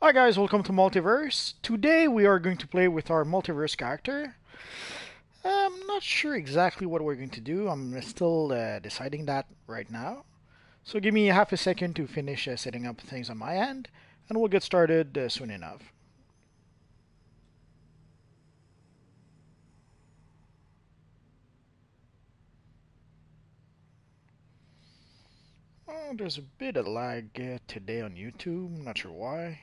Hi guys, welcome to Multiverse. Today we are going to play with our Multiverse character. I'm not sure exactly what we're going to do. I'm still deciding that right now. So give me half a second to finish setting up things on my end, and we'll get started soon enough. Oh, there's a bit of lag today on YouTube. Not sure why.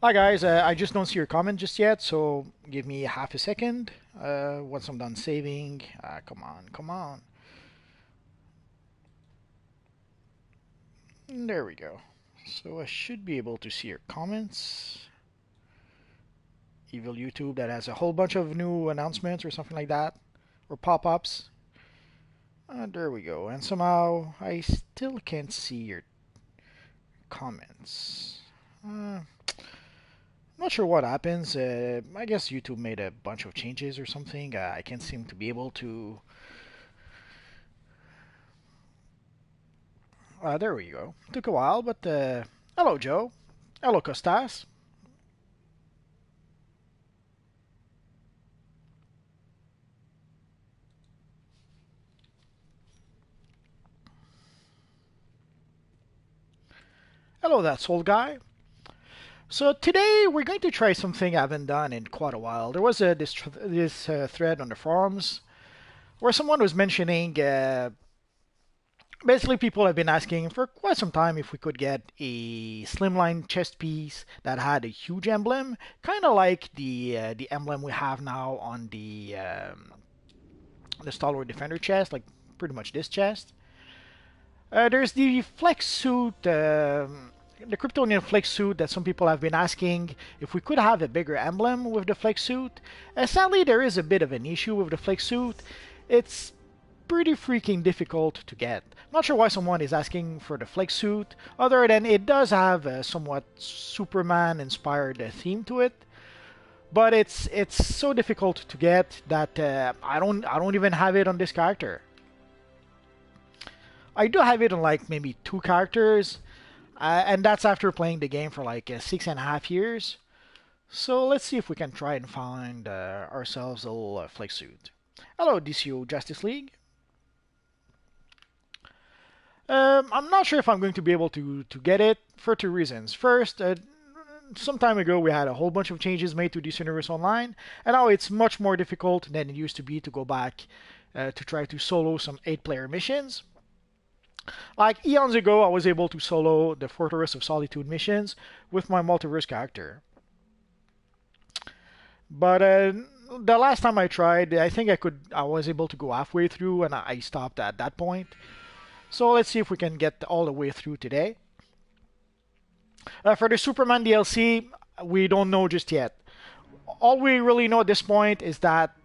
Hi guys, I just don't see your comment just yet, so give me half a second. Once I'm done saving, come on, come on. There we go. So I should be able to see your comments. Evil YouTube that has a whole bunch of new announcements or something like that, or pop-ups. There we go. And somehow I still can't see your comments. Not sure what happens. I guess YouTube made a bunch of changes or something. I can't seem to be able to. There we go. Took a while, but hello, Joe. Hello, Costas. Hello, that soul guy. So today we're going to try something I haven't done in quite a while. There was this thread on the forums where someone was mentioning. Basically, people have been asking for quite some time if we could get a slimline chest piece that had a huge emblem, kind of like the emblem we have now on the Stalwart Defender chest, like pretty much this chest. There's the flex suit, the Kryptonian flex suit that some people have been asking if we could have a bigger emblem with the flex suit. Sadly, there is a bit of an issue with the flex suit. It's pretty freaking difficult to get. Not sure why someone is asking for the flex suit, other than it does have a somewhat Superman-inspired theme to it. But it's so difficult to get that I don't even have it on this character. I do have it on like maybe two characters, and that's after playing the game for like 6.5 years. So let's see if we can try and find ourselves a little flex suit. Hello, DCUO Justice League. I'm not sure if I'm going to be able to get it for two reasons. First, some time ago we had a whole bunch of changes made to this universe online, and now it's much more difficult than it used to be to go back to try to solo some 8-player missions. Like eons ago, I was able to solo the Fortress of Solitude missions with my Multiverse character. But the last time I tried, I think I was able to go halfway through, and I stopped at that point. So let's see if we can get all the way through today. For the Superman DLC, we don't know just yet. All we really know at this point is that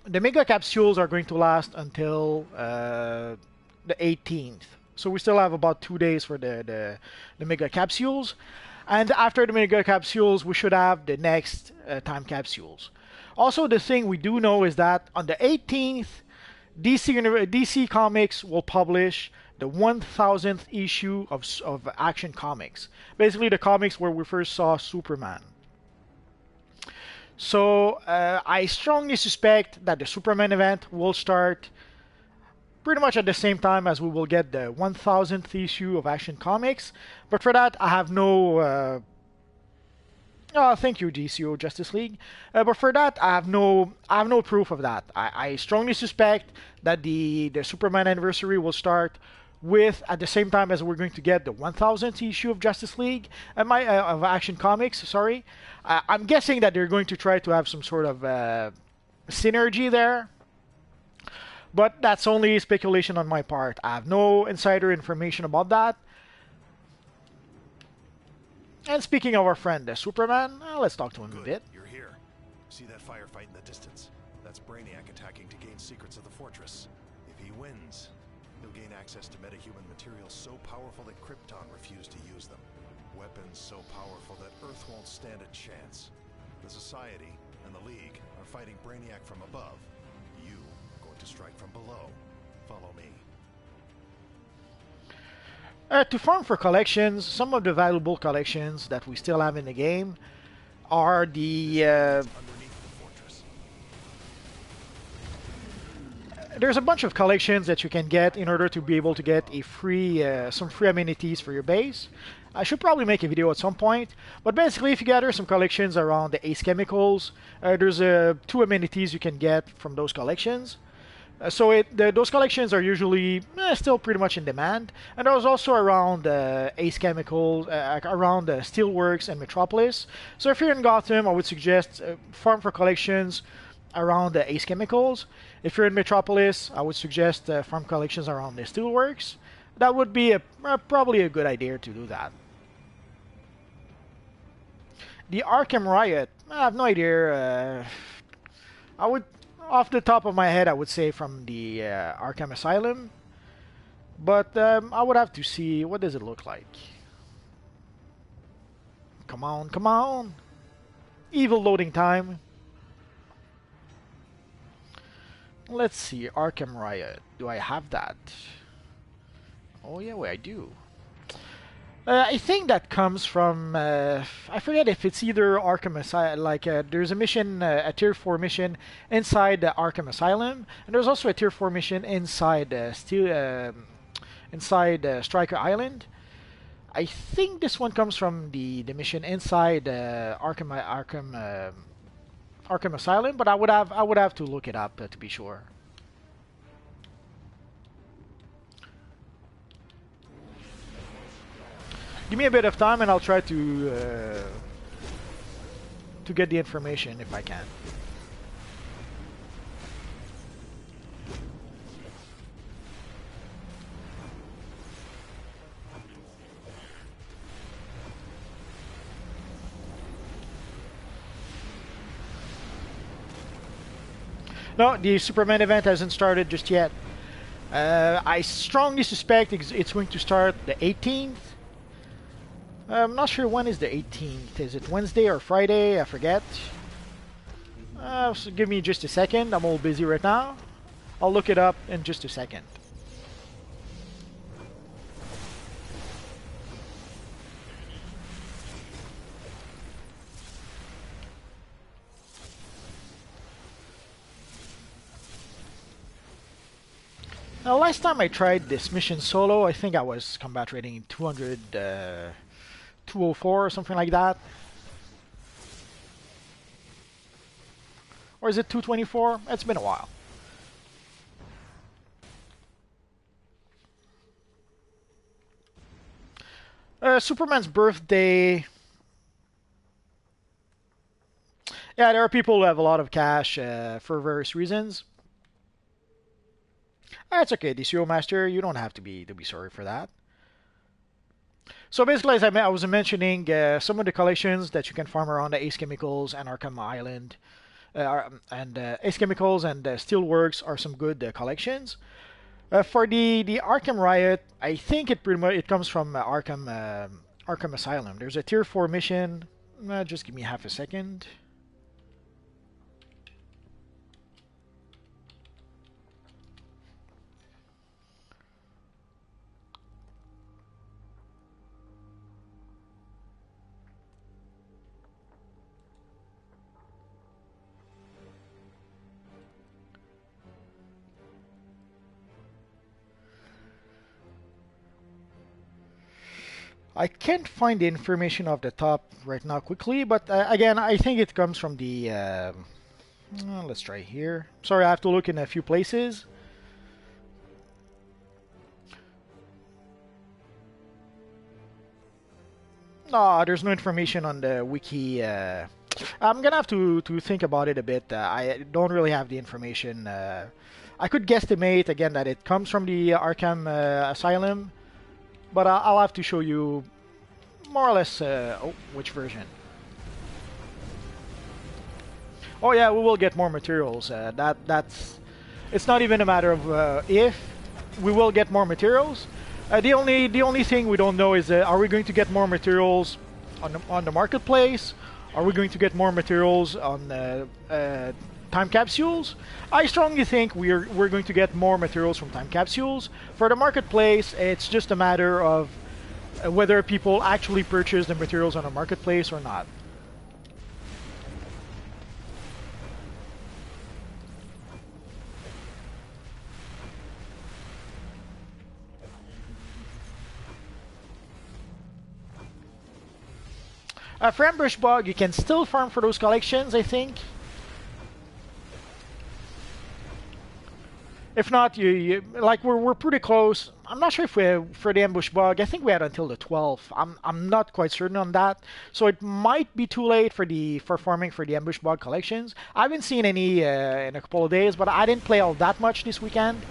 the Mega Capsules are going to last until the 18th. So we still have about 2 days for the Mega Capsules. And after the Mega Capsules, we should have the next time capsules. Also, the thing we do know is that on the 18th, DC Comics will publish the 1000th issue of Action Comics. Basically, the comics where we first saw Superman. So I strongly suspect that the Superman event will start pretty much at the same time as we will get the 1000th issue of Action Comics. But for that, I have no. Thank you, DCUO Justice League. But for that, I have no proof of that. I strongly suspect that the Superman anniversary will start with at the same time as we're going to get the 1000th issue of Justice League and of Action Comics. Sorry, I'm guessing that they're going to try to have some sort of synergy there. But that's only speculation on my part. I have no insider information about that. And speaking of our friend Superman, let's talk to him a bit. You're here. See that firefight in the distance? That's Brainiac attacking to gain secrets of the fortress. If he wins, he'll gain access to metahuman materials so powerful that Krypton refused to use them. Weapons so powerful that Earth won't stand a chance. The Society and the League are fighting Brainiac from above. You are going to strike from below. Follow me. To farm for collections, some of the valuable collections that we still have in the game are the... Underneath the fortress. there's a bunch of collections that you can get in order to be able to get a free, some free amenities for your base. I should probably make a video at some point, but basically if you gather some collections around the ace chemicals, there's 2 amenities you can get from those collections. Those collections are usually still pretty much in demand, and there's also around Ace Chemicals, around Steelworks and Metropolis. So if you're in Gotham, I would suggest farm for collections around Ace Chemicals. If you're in Metropolis, I would suggest farm collections around the Steelworks. That would be probably a good idea to do that. The Arkham Riot, I have no idea. I would... Off the top of my head, I would say from the Arkham Asylum, but I would have to see what does it look like. Come on, come on! Evil loading time. Let's see, Arkham Riot. Do I have that? Oh yeah, wait, I do. I think that comes from, I forget if it's either Arkham Asylum, like there's a mission, a tier 4 mission inside Arkham Asylum, and there's also a tier 4 mission inside Striker Island. I think this one comes from the mission inside Arkham Asylum, but I would have to look it up to be sure. Give me a bit of time and I'll try to get the information if I can. No, the Superman event hasn't started just yet. I strongly suspect it's going to start the 18th. I'm not sure when is the 18th. Is it Wednesday or Friday? I forget. So give me just a second. I'm all busy right now. I'll look it up in just a second. Now, last time I tried this mission solo, I think I was combat rating 204 or something like that. Or is it 224? It's been a while. Superman's birthday. Yeah, there are people who have a lot of cash for various reasons. It's okay, DCUO Master. You don't have to be sorry for that. So basically, as I was mentioning, some of the collections that you can farm around the Ace Chemicals and Arkham Island, Ace Chemicals and Steelworks are some good collections. For the Arkham Riot, I think it comes from Arkham Asylum. There's a tier 4 mission. Just give me half a second. I can't find the information off the top right now quickly, but again, I think it comes from the... let's try here. Sorry, I have to look in a few places. No, there's no information on the wiki. I'm gonna have to think about it a bit. I don't really have the information. I could guesstimate, again, that it comes from the Arkham Asylum. But I'll have to show you more or less which version. Oh yeah, we will get more materials. It's not even a matter of if. We will get more materials. The only thing we don't know is are we going to get more materials on the marketplace? Are we going to get more materials on time capsules? I strongly think we're going to get more materials from time capsules. For the marketplace, it's just a matter of whether people actually purchase the materials on a marketplace or not. For Ambush Bug, you can still farm for those collections, I think. If not, like we're pretty close. I'm not sure if we for the Ambush Bug. I think we had until the 12th. I'm not quite certain on that. So it might be too late for farming for the Ambush Bug collections. I haven't seen any in a couple of days, but I didn't play all that much this weekend.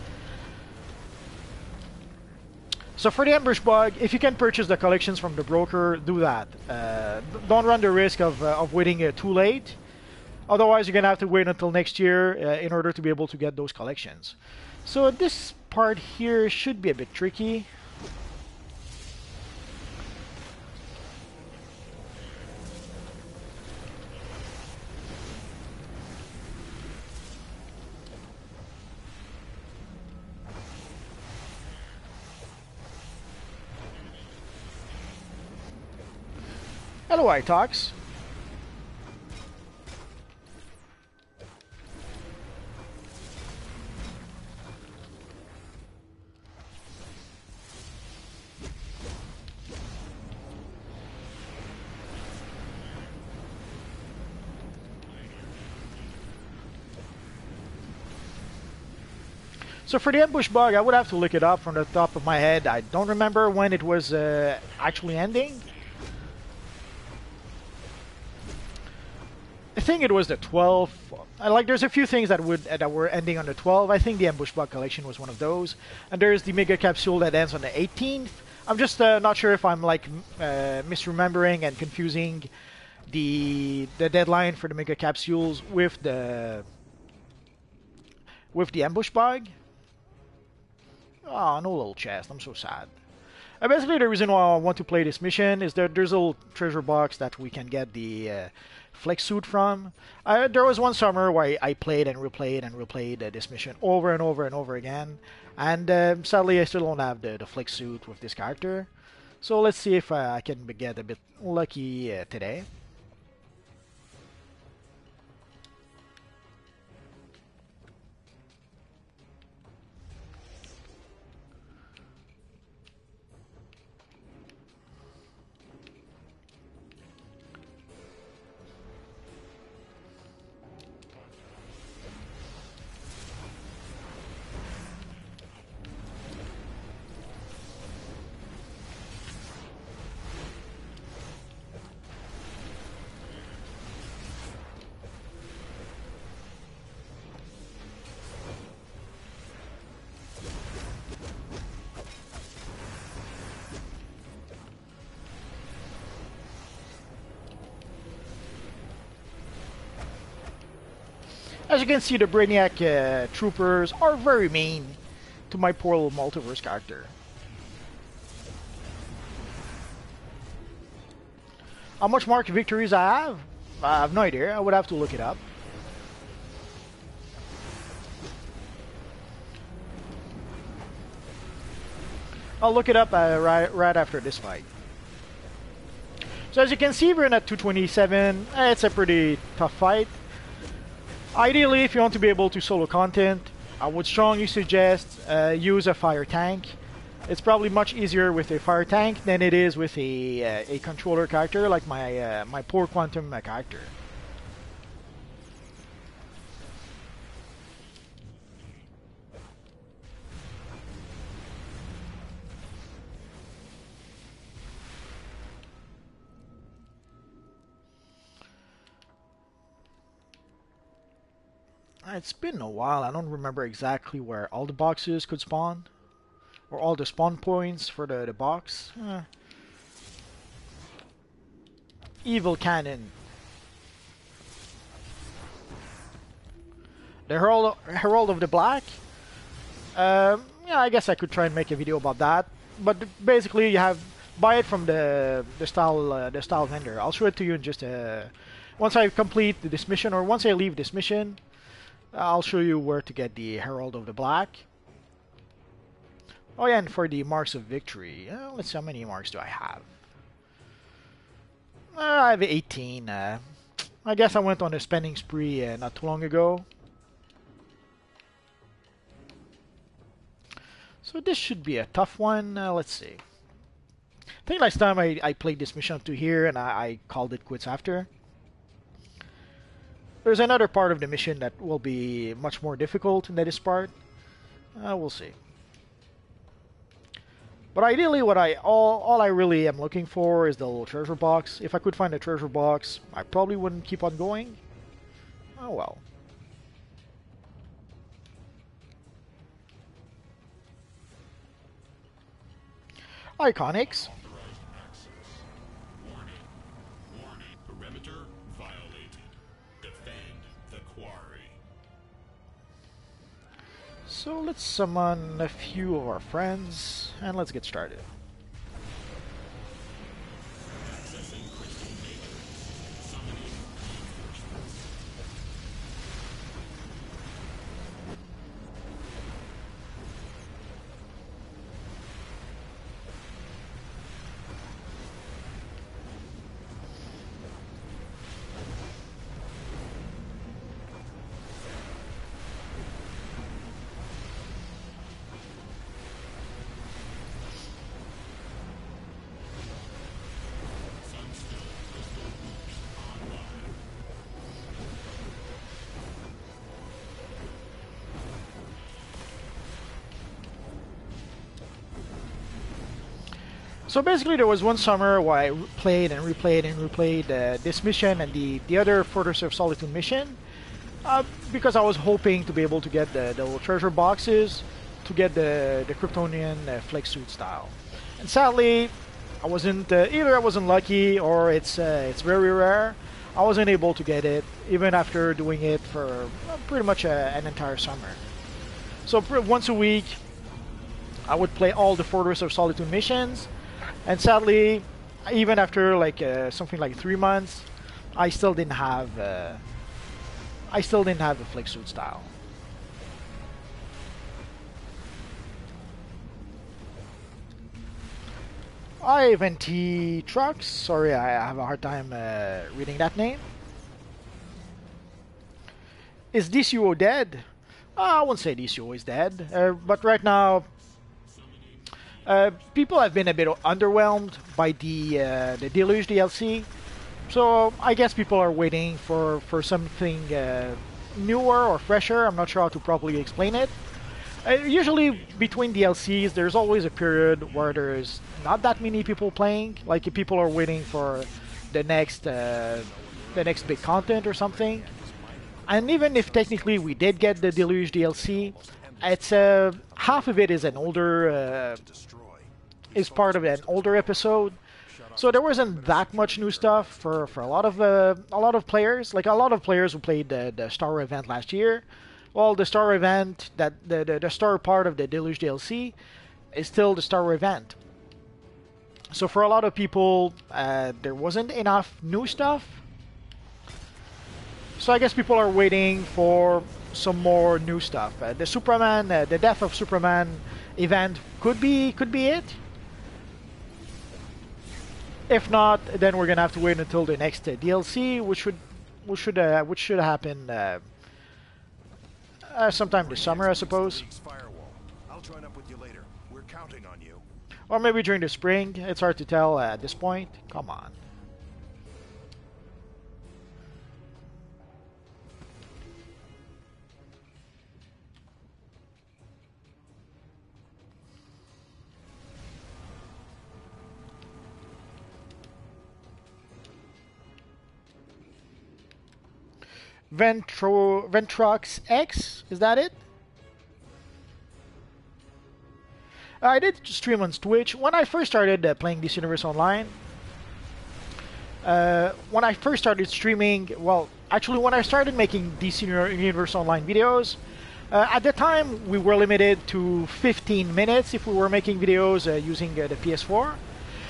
So for the Ambush Bug, if you can purchase the collections from the broker, do that. Don't run the risk of waiting too late. Otherwise, you're going to have to wait until next year in order to be able to get those collections. So this part here should be a bit tricky. Hello, iTalks. So for the Ambush Bug, I would have to look it up from the top of my head. I don't remember when it was actually ending. I think it was the 12th. Like, there's a few things that were ending on the 12th. I think the Ambush Bug collection was one of those. And there's the Mega Capsule that ends on the 18th. I'm just not sure if I'm like misremembering and confusing the deadline for the Mega Capsules with the Ambush Bug. Oh, no little chest. I'm so sad. Basically, the reason why I want to play this mission is that there's a little treasure box that we can get the flex suit from. There was one summer where I played and replayed this mission over and over and over again. And sadly, I still don't have the flex suit with this character. So let's see if I can get a bit lucky today. As you can see, the Brainiac troopers are very mean to my poor little Multiverse character. How much marked victories I have no idea. I would have to look it up. I'll look it up right after this fight. So as you can see, we're in at 227. It's a pretty tough fight. Ideally, if you want to be able to solo content, I would strongly suggest use a fire tank. It's probably much easier with a fire tank than it is with a controller character like my poor Quantum character. It's been a while. I don't remember exactly where all the boxes could spawn. Or all the spawn points for the box. Evil Cannon. The Herald of the Black. Yeah, I guess I could try and make a video about that. But basically, you have buy it from the style vendor. I'll show it to you in just once I complete this mission, or once I leave this mission. I'll show you where to get the Herald of the Black. Oh yeah, and for the marks of victory, let's see how many marks do I have. I have 18. I guess I went on a spending spree not too long ago. So this should be a tough one. Let's see. I think last time I played this mission up to here and I called it quits after. There's another part of the mission that will be much more difficult than this part. We'll see. But ideally, all I really am looking for is the little treasure box. If I could find a treasure box, I probably wouldn't keep on going. Oh well. Iconics. So let's summon a few of our friends and let's get started. So basically there was one summer where I played and replayed and replayed this mission and the other Fortress of Solitude mission because I was hoping to be able to get the little treasure boxes to get the Kryptonian flex suit style. And sadly, I wasn't either I wasn't lucky or it's very rare. I wasn't able to get it even after doing it for pretty much an entire summer. So once a week I would play all the Fortress of Solitude missions. And sadly, even after like something like 3 months, I still didn't have the flick suit style. IVNT Trucks. Sorry, I have a hard time reading that name. Is DCUO dead? I wouldn't say DCUO is dead, but right now. People have been a bit underwhelmed by the Deluge DLC, so I guess people are waiting for something newer or fresher. I'm not sure how to properly explain it. Usually between DLCs, there's always a period where there's not that many people playing. Like if people are waiting for the next big content or something. And even if technically we did get the Deluge DLC, it's half of it is an older is part of an older episode, so there wasn't that much new stuff for a lot of players. Like a lot of players who played the Star event last year. Well, the Star event, that the Star part of the Deluge DLC, is still the Star event. So for a lot of people, there wasn't enough new stuff. So I guess people are waiting for some more new stuff. The Superman, the Death of Superman event could be it. If not, then we're gonna have to wait until the next DLC, which should happen sometime this summer, I suppose. I'll join up with you later. We're counting on you. Or maybe during the spring. It's hard to tell at this point. Come on. Ventrox X, is that it? I did stream on Twitch when I first started playing this Universe Online. When I first started streaming, well, actually when I started making DC Universe Online videos, at the time we were limited to 15 minutes if we were making videos using the PS4.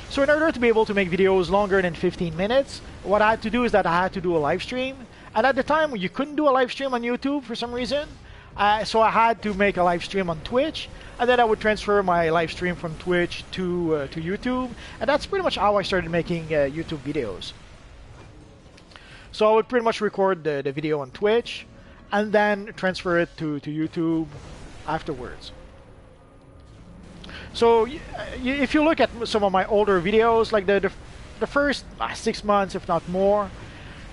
So in order to be able to make videos longer than 15 minutes, what I had to do is that I had to do a live stream. And at the time, you couldn't do a live stream on YouTube for some reason. So I had to make a live stream on Twitch, and then I would transfer my live stream from Twitch to YouTube, and that's pretty much how I started making YouTube videos. So I would pretty much record the video on Twitch, and then transfer it to YouTube afterwards. So if you look at some of my older videos, like the first 6 months, if not more,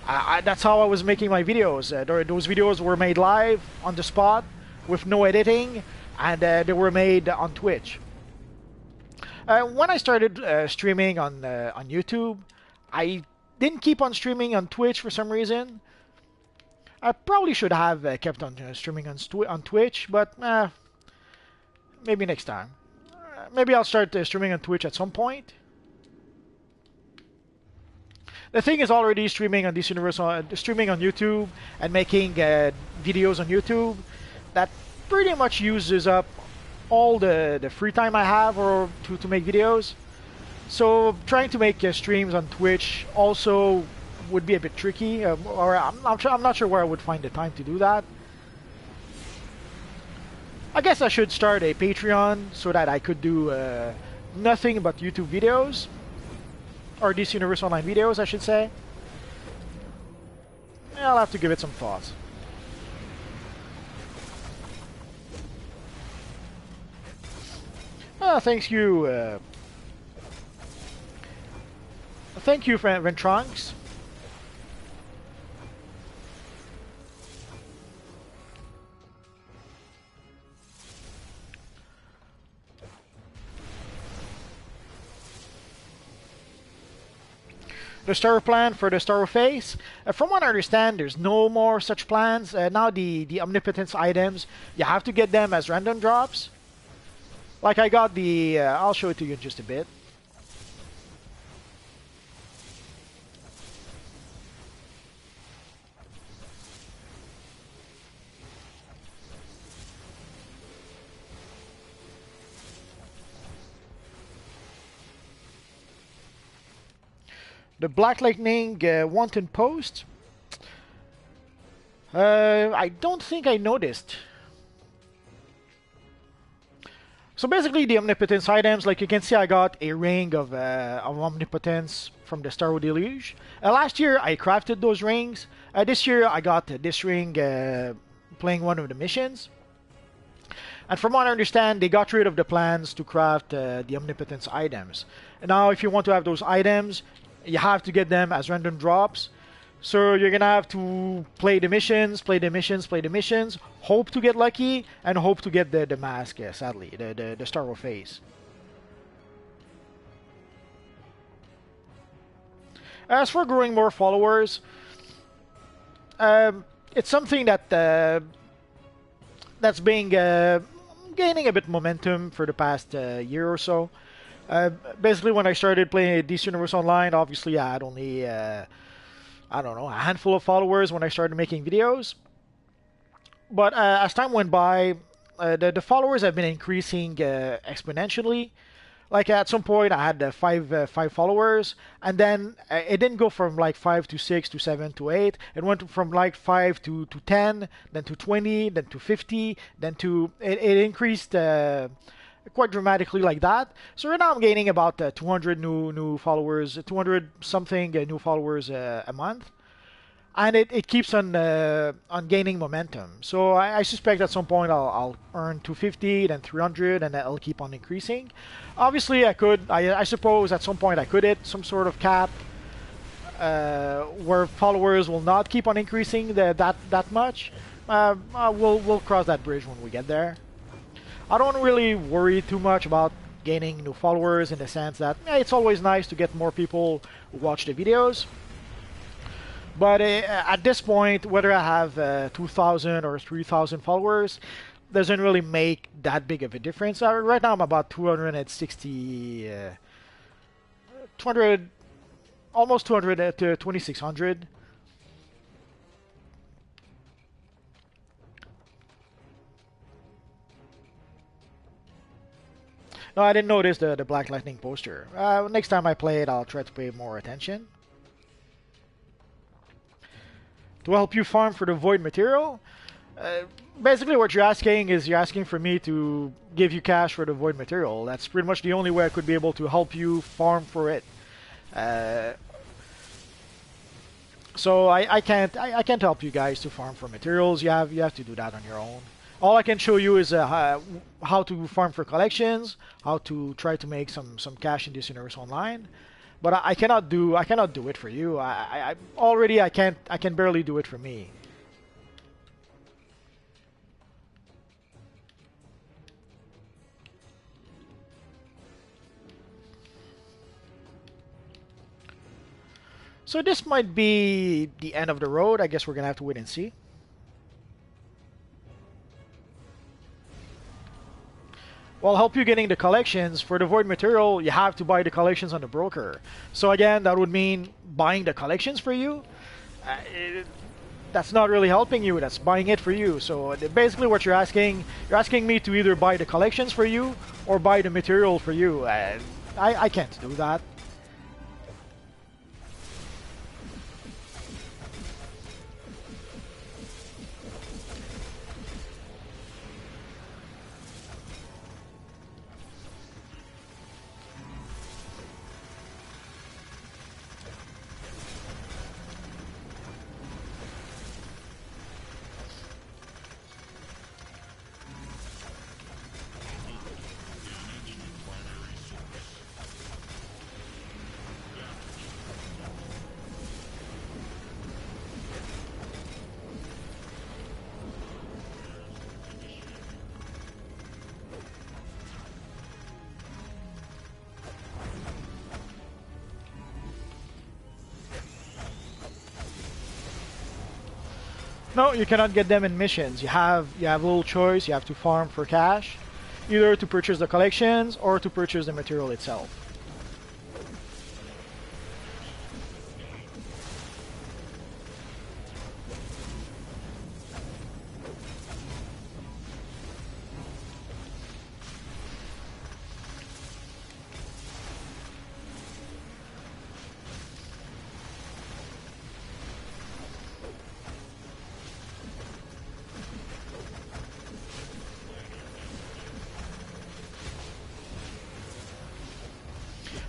that's how I was making my videos. Those videos were made live on the spot with no editing, and they were made on Twitch. When I started streaming on YouTube, I didn't keep on streaming on Twitch for some reason. I probably should have kept on streaming on Twitch, but maybe next time. Maybe I'll start streaming on Twitch at some point. The thing is already streaming on DCUO, streaming on YouTube and making videos on YouTube. That pretty much uses up all the free time I have to make videos. So trying to make streams on Twitch also would be a bit tricky, or I'm not sure where I would find the time to do that. I guess I should start a Patreon so that I could do nothing but YouTube videos, or DCUO Online videos, I should say. I'll have to give it some thoughts. Thank you, Ventrunks. The star plan for the star face. From what I understand, there's no more such plans. Now the Omnipotence items, you have to get them as random drops. Like I got the, I'll show it to you in just a bit. The Black Lightning Wanton Post. I don't think I noticed. So basically the Omnipotence items, like you can see, I got a ring of Omnipotence from the Star Deluge. Last year I crafted those rings. This year I got this ring playing one of the missions. And from what I understand, they got rid of the plans to craft the Omnipotence items. And now if you want to have those items, you have to get them as random drops. So you're gonna have to play the missions, hope to get lucky, and hope to get the mask, sadly, the Star face. As for growing more followers, it's something that that's been gaining a bit momentum for the past year or so. Basically, when I started playing DCUO Online, obviously I had only, I don't know, a handful of followers when I started making videos. But as time went by, the followers have been increasing exponentially. Like at some point, I had five followers, and then it didn't go from like 5 to 6 to 7 to 8. It went from like 5 to 10, then to 20, then to 50, then to it increased quite dramatically like that. So right now I'm gaining about 200 new followers, 200 something new followers a month, and it keeps on gaining momentum. So I suspect at some point I'll earn 250, then 300, and it'll keep on increasing. Obviously, I suppose at some point I could hit some sort of cap where followers will not keep on increasing that much. We'll cross that bridge when we get there. I don't really worry too much about gaining new followers in the sense that it's always nice to get more people who watch the videos. But at this point, whether I have 2,000 or 3,000 followers doesn't really make that big of a difference. Right now I'm about 260, 200, almost 200 to 2,600. No, I didn't notice the Black Lightning poster. Next time I play it, I'll try to pay more attention. To help you farm for the void material, Uh, Basically, what you're asking is you're asking for me to give you cash for the void material. That's pretty much the only way I could be able to help you farm for it. Uh, so I can't help you guys to farm for materials. You have to do that on your own. All I can show you is how to farm for collections, how to try to make some cash in this universe online. But I cannot do it for you. I already I can barely do it for me. So this might be the end of the road. I guess we're gonna have to wait and see. Well, help you getting the collections. For the void material, you have to buy the collections on the broker. So again, that would mean buying the collections for you. It, that's not really helping you. That's buying it for you. So basically, what you're asking me to either buy the collections for you or buy the material for you. I can't do that. No, you cannot get them in missions. You have a little choice. You have to farm for cash, either to purchase the collections or to purchase the material itself.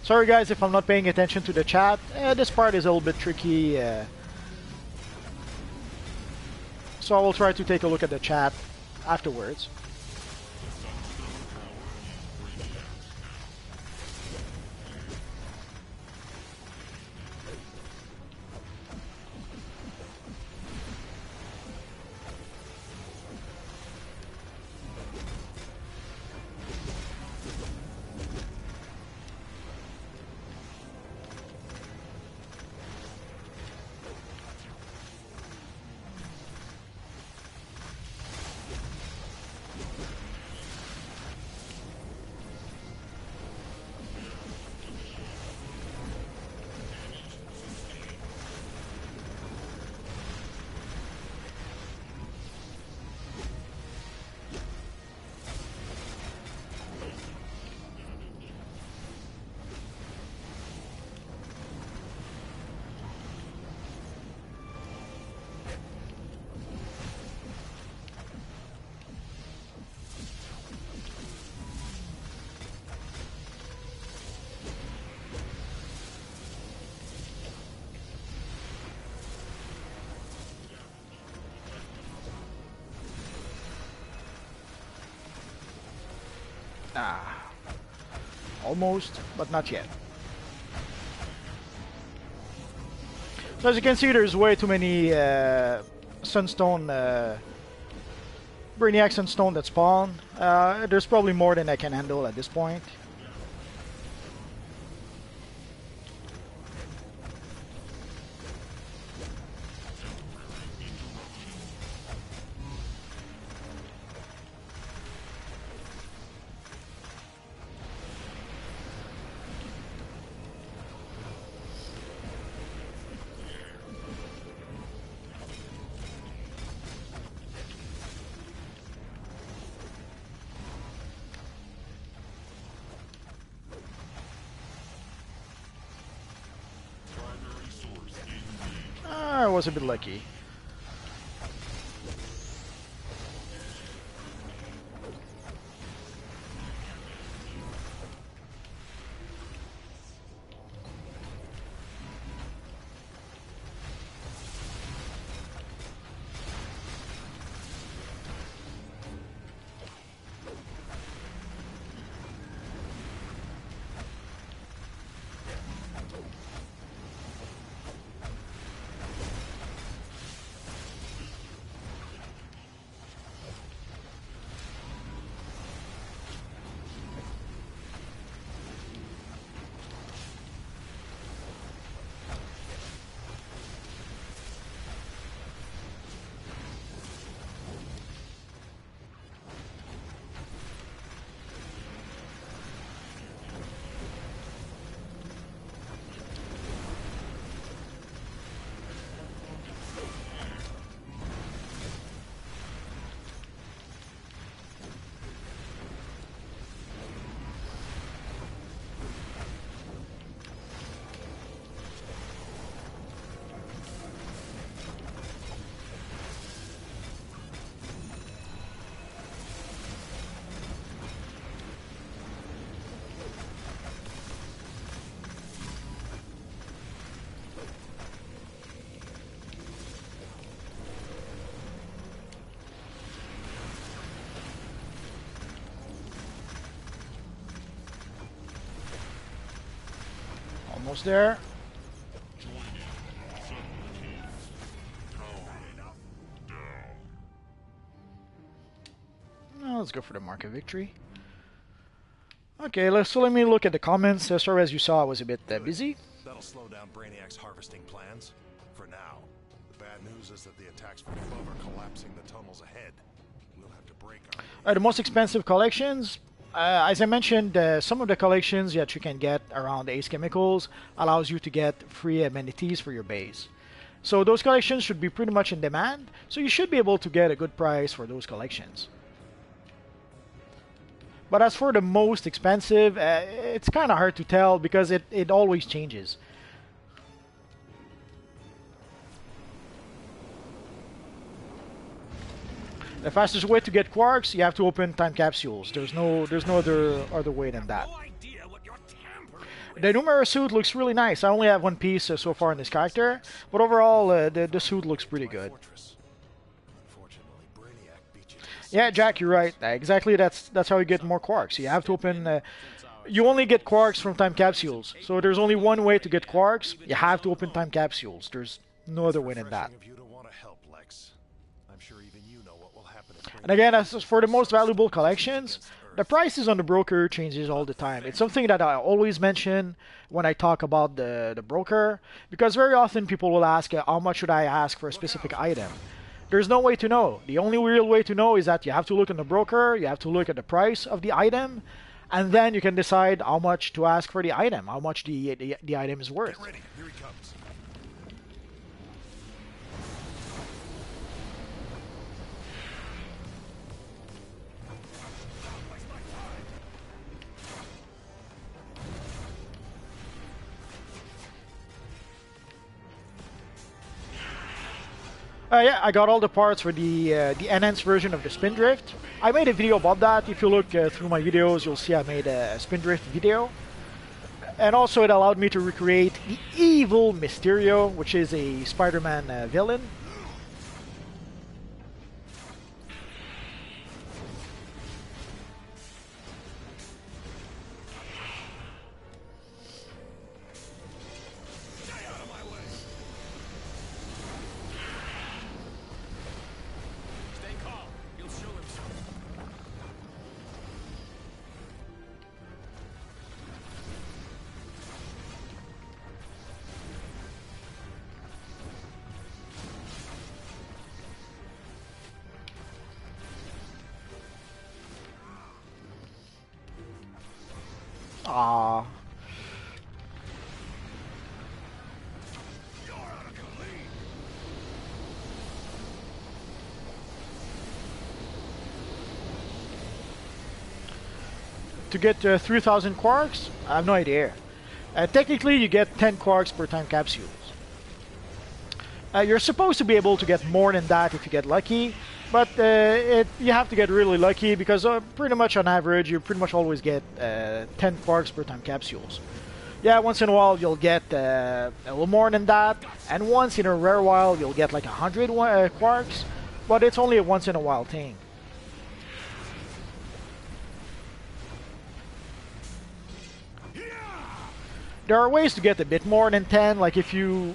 Sorry guys if I'm not paying attention to the chat. This part is a little bit tricky. So I will try to take a look at the chat afterwards. Ah, almost, but not yet. So as you can see, there's way too many Sunstone, Brainiac Sunstone that spawn. There's probably more than I can handle at this point. I was a bit lucky. almost there. Now let's go for the mark of victory. Okay, so let me look at the comments. Sorry, as you saw, I was a bit busy. That'll slow down Brainiac's harvesting plans. For now. The bad news is that the attacks from above are collapsing the tunnels ahead. We'll have to break our... The most expensive collections, as I mentioned, some of the collections that you can get around Ace Chemicals allows you to get free amenities for your base. So those collections should be pretty much in demand, so you should be able to get a good price for those collections. But as for the most expensive, it's kind of hard to tell because it always changes. The fastest way to get Quarks, you have to open time capsules. There's no other way than that. The Numero suit looks really nice. I only have one piece so far in this character, but overall the suit looks pretty good. Yeah, Jack, you're right. Exactly, that's how you get more Quarks. You have to open... you only get Quarks from time capsules. So there's only one way to get Quarks. You have to open time capsules. There's no other way than that. And again, as for the most valuable collections, the prices on the broker changes all the time. It's something that I always mention when I talk about the broker, because very often people will ask, how much should I ask for a specific item? There's no way to know. The only real way to know is that you have to look in the broker, you have to look at the price of the item, and then you can decide how much to ask for the item, how much the item is worth. Get ready. Here he comes. Yeah, I got all the parts for the enhanced version of the Spin Drift. I made a video about that. If you look through my videos, you'll see I made a Spin Drift video. And also it allowed me to recreate the evil Mysterio, which is a Spider-Man villain. Aww. To get 3,000 Quarks? I have no idea. Technically, you get 10 Quarks per time capsules. You're supposed to be able to get more than that if you get lucky, but you have to get really lucky because pretty much on average, you pretty much always get 10 Quarks per time capsules. Yeah, once in a while you'll get a little more than that, and once in a rare while you'll get like 100 Quarks, but it's only a once in a while thing. There are ways to get a bit more than 10, like if you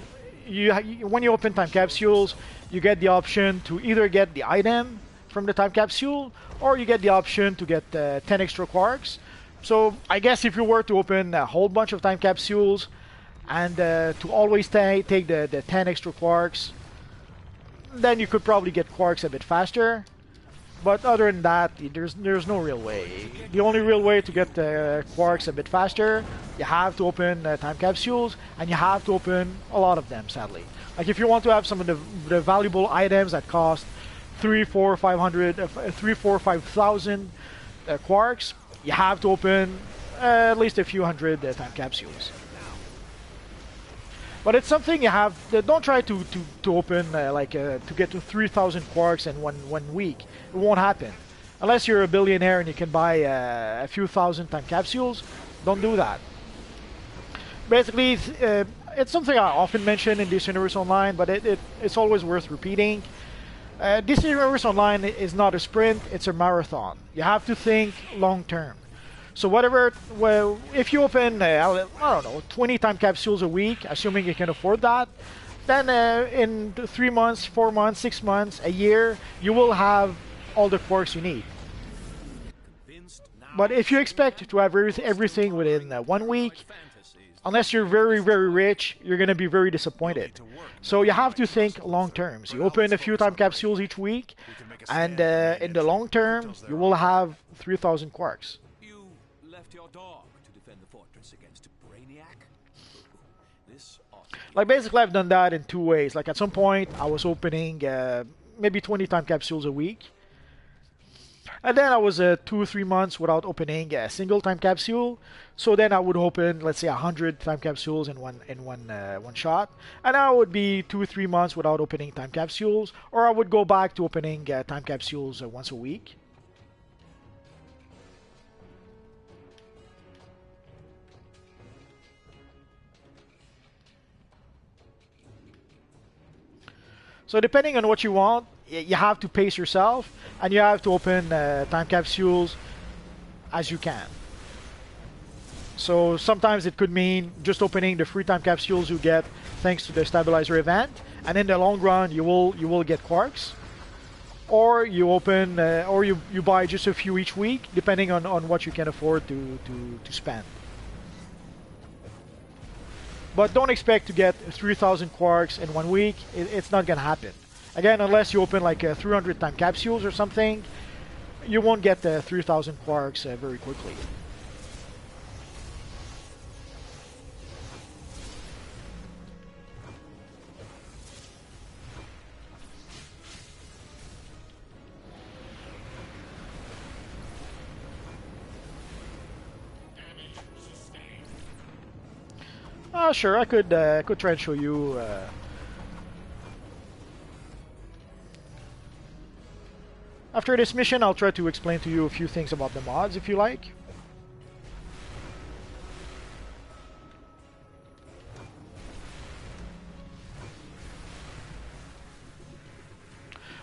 when you open time capsules, you get the option to either get the item from the time capsule, or you get the option to get 10 extra Quarks. So I guess if you were to open a whole bunch of time capsules and to always take the 10 extra Quarks, then you could probably get Quarks a bit faster. But other than that, there's no real way. The only real way to get Quarks a bit faster, you have to open time capsules, and you have to open a lot of them, sadly. Like if you want to have some of the valuable items that cost 5,000 Quarks, you have to open at least a few hundred time capsules. But it's something you have. Don't try to open to get to 3,000 Quarks in one week. It won't happen unless you're a billionaire and you can buy a few thousand time capsules. Don't do that. Basically, it's something I often mention in DC Universe Online, but it's always worth repeating. DC Universe Online is not a sprint; it's a marathon. You have to think long term. So whatever, well, if you open, I don't know, 20 time capsules a week, assuming you can afford that, then in 3 months, 4 months, 6 months, a year, you will have all the quarks you need. But if you expect to have everything within 1 week, unless you're very, very rich, you're going to be very disappointed. So you have to think long terms. You open a few time capsules each week, and in the long term, you will have 3,000 quarks. You left your dog to defend the fortress against Brainiac? This ought to Like basically I've done that in 2 ways. Like at some point I was opening maybe 20 time capsules a week. And then I was 2 or 3 months without opening a single time capsule. So then I would open, let's say, 100 time capsules in one shot, and I would be 2 or 3 months without opening time capsules, or I would go back to opening time capsules once a week. So depending on what you want, you have to pace yourself, and you have to open time capsules as you can. So sometimes it could mean just opening the free time capsules you get thanks to the stabilizer event, and in the long run you will get quarks. Or you open or you buy just a few each week, depending on what you can afford to spend. But don't expect to get 3,000 quarks in 1 week. It's not gonna happen. Again, unless you open like 300 time capsules or something, you won't get the 3,000 quarks very quickly. Sure, I could try and show you. After this mission, I'll try to explain to you a few things about the mods, if you like.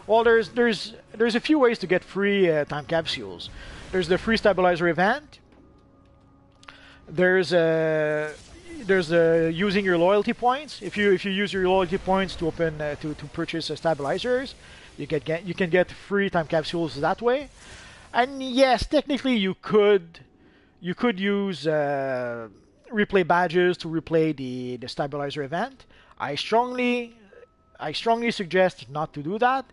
Well, there's a few ways to get free time capsules. There's the free stabilizer event. There's using your loyalty points. If you use your loyalty points to open to purchase stabilizers, you can get free time capsules that way. And yes, technically you could use replay badges to replay the stabilizer event. I strongly suggest not to do that,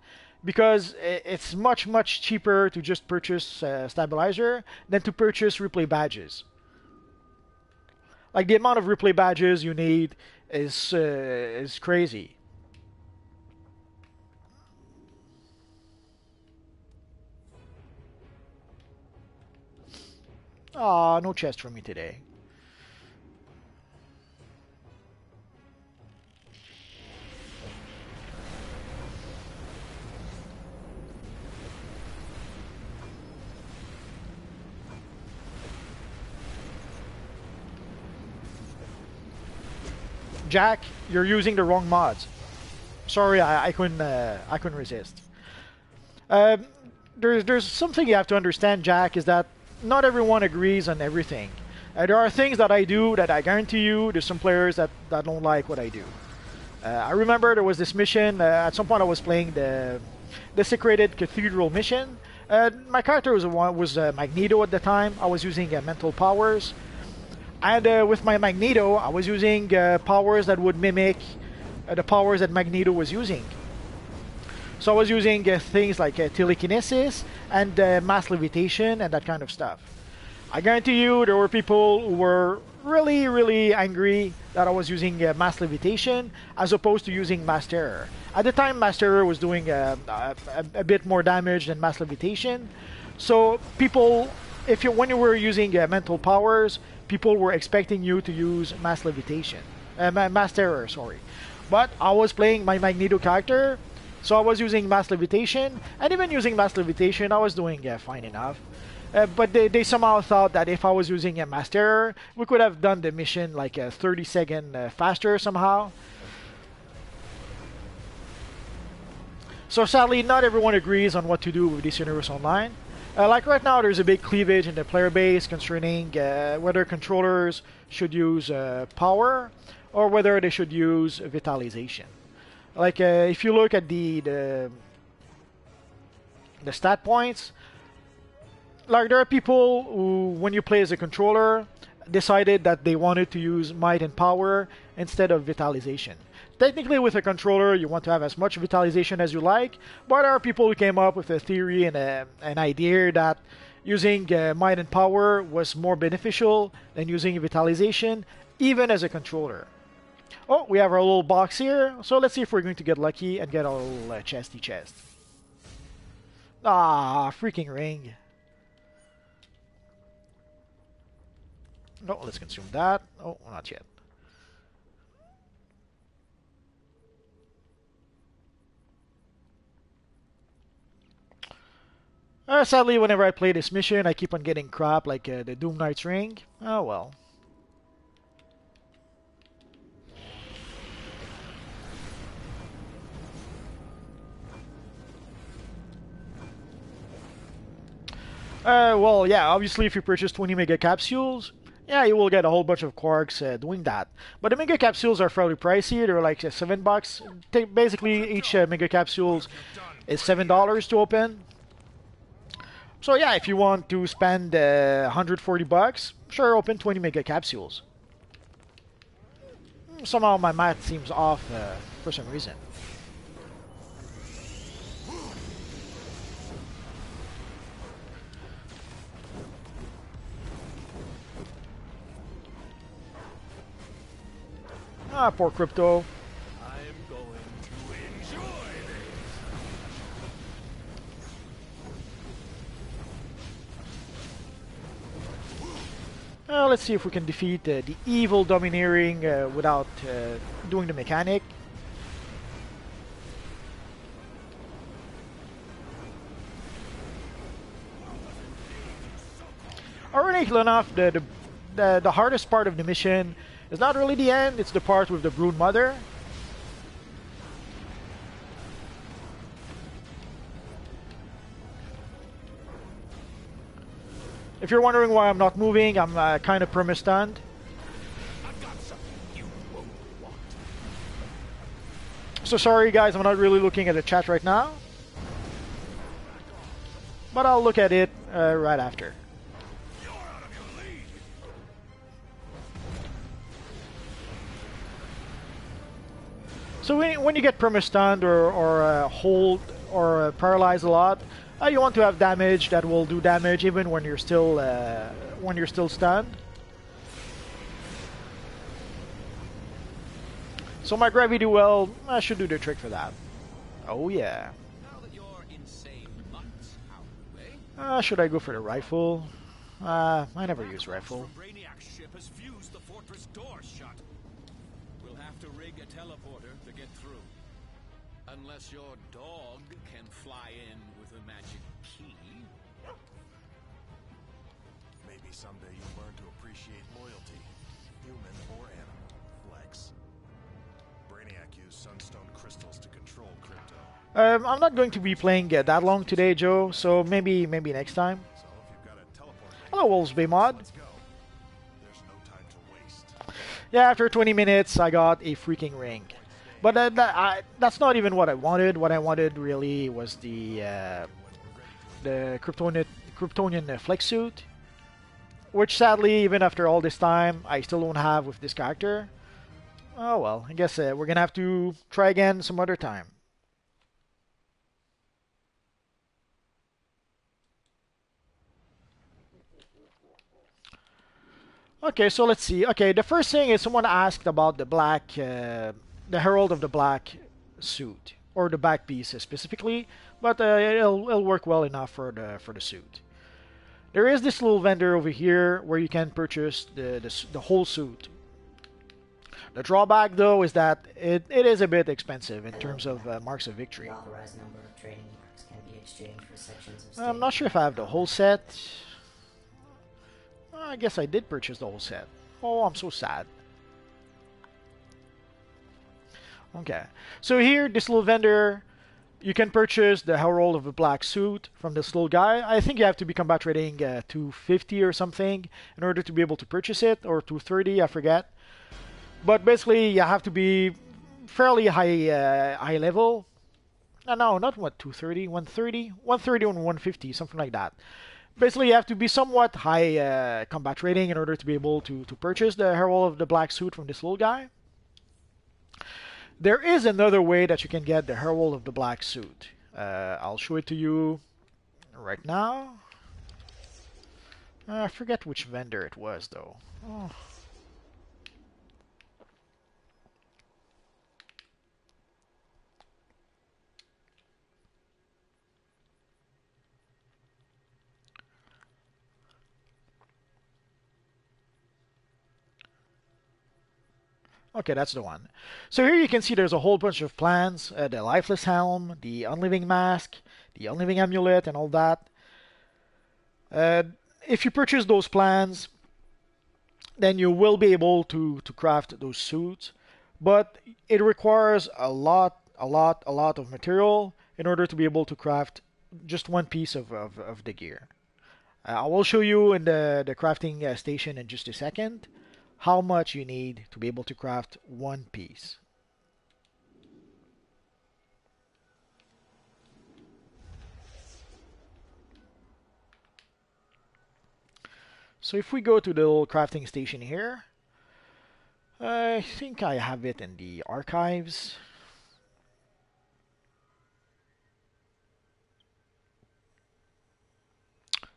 because it's much cheaper to just purchase stabilizer than to purchase replay badges. Like the amount of replay badges you need is crazy. Ah, no chest for me today. Jack, you're using the wrong mods. Sorry, I couldn't resist. There's something you have to understand, Jack, is that not everyone agrees on everything. There are things that I do that I guarantee you there's some players that don't like what I do. I remember there was this mission, at some point I was playing the Desecrated Cathedral mission. My character was Magneto at the time. I was using mental powers. And with my Magneto, I was using powers that would mimic the powers that Magneto was using. So I was using things like telekinesis and mass levitation and that kind of stuff. I guarantee you there were people who were really angry that I was using mass levitation as opposed to using mass terror. At the time, mass terror was doing a bit more damage than mass levitation. So people, when you were using mental powers, people were expecting you to use mass levitation, mass terror, sorry. But I was playing my Magneto character, so I was using mass levitation, and even using mass levitation, I was doing fine enough. But they somehow thought that if I was using a mass terror, we could have done the mission like 30 seconds faster somehow. So sadly, not everyone agrees on what to do with this Universe Online. Like right now, there's a big cleavage in the player base concerning whether controllers should use power or whether they should use vitalization. Like if you look at the stat points, like there are people who, when you play as a controller, decided that they wanted to use might and power instead of vitalization. Technically, with a controller, you want to have as much vitalization as you like, but there are people who came up with a theory and an idea that using might and power was more beneficial than using vitalization, even as a controller. Oh, we have our little box here, so let's see if we're going to get lucky and get our little chesty chest. Ah, freaking ring. No, let's consume that. Oh, not yet. Sadly, whenever I play this mission, I keep on getting crap like the Doom Knight's ring. Oh well. Well, yeah, obviously if you purchase 20 mega capsules, yeah, you will get a whole bunch of quarks doing that. But the mega capsules are fairly pricey. They're like $7. Basically, each mega capsules is $7 to open. So yeah, if you want to spend 140 bucks, sure, open 20 mega capsules. Somehow my math seems off for some reason. Ah, poor crypto. I'm going to enjoy this. Let's see if we can defeat the evil domineering without doing the mechanic. Ironically enough, the hardest part of the mission is not really the end, it's the part with the Brood Mother. If you're wondering why I'm not moving, I'm kind of perma-stunned. So sorry guys, I'm not really looking at the chat right now. But I'll look at it right after. So when you get perma-stunned or hold or paralyzed a lot, you want to have damage that will do damage even when you're still stunned. So my gravity well should do the trick for that. Oh yeah. Now that your insane mutt's out of the way, Should I go for the rifle? I never use rifle. Brainiac's ship has fused the fortress door shut. We'll have to rig a teleporter to get through. Unless your dog can fly in with a magic key. Maybe someday you'll learn to appreciate loyalty, human or animal. Flex. Brainiac used sunstone crystals to control crypto. I'm not going to be playing that long today, Joe, so maybe next time. So if you've got a teleport, Hello, Wolvesby mod. let's go. There's no time to waste. Yeah, after 20 minutes, I got a freaking ring. But that's not even what I wanted. What I wanted really was the Kryptonian flex suit, which sadly, even after all this time, I still don't have with this character. Oh well, I guess we're gonna have to try again some other time. Okay, so let's see. Okay, the first thing is someone asked about the black, the Herald of the Black suit, or the back piece specifically, but it'll work well enough for the suit. There is this little vendor over here where you can purchase the whole suit. The drawback though is that it is a bit expensive in terms of marks of victory. The authorized number of trading marks can be exchanged for sections of I'm not sure if I have the whole set. I guess I did purchase the whole set. Oh, I'm so sad. Okay, so here, this little vendor You can purchase the Herald of the Black Suit from this little guy. I think you have to be combat rating 250 or something in order to be able to purchase it, or 230, I forget. But basically, you have to be fairly high level. No, not what 230, 130, 130 and 150, something like that. Basically, you have to be somewhat high combat rating in order to be able to purchase the Herald of the Black Suit from this little guy. There is another way that you can get the Herald of the Black Suit. I'll show it to you right now. I forget which vendor it was, though. Oh. Okay, that's the one. So here you can see there's a whole bunch of plans, the Lifeless Helm, the Unliving Mask, the Unliving Amulet, and all that. If you purchase those plans, then you will be able to craft those suits, but it requires a lot of material in order to be able to craft just one piece of the gear. I will show you in the crafting station in just a second how much you need to be able to craft one piece. So if we go to the little crafting station here, I think I have it in the archives.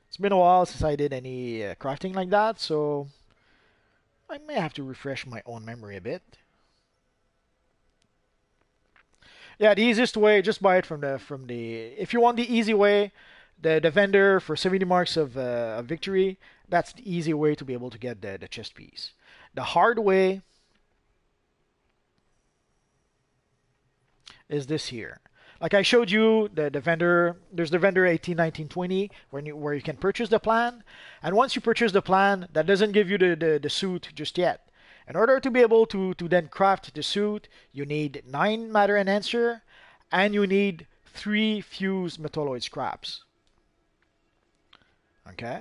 It's been a while since I did any crafting like that, so I may have to refresh my own memory a bit. Yeah, the easiest way, just buy it from the. If you want the easy way, the vendor for 70 marks of victory. That's the easy way to be able to get the chest piece. The hard way is this here. Like I showed you, the vendor, there's the vendor 18, 19, 20, where you can purchase the plan. And once you purchase the plan, that doesn't give you the suit just yet. In order to be able to then craft the suit, you need 9 matter enhancer, and you need 3 fused metalloid scraps. Okay?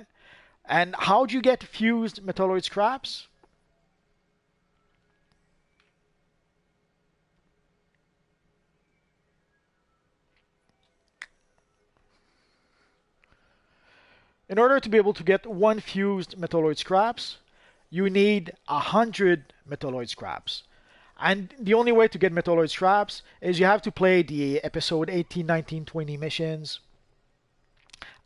And how do you get fused metalloid scraps? In order to be able to get 1 fused metalloid scraps, you need 100 metalloid scraps. And the only way to get metalloid scraps is you have to play the episode 18, 19, 20 missions.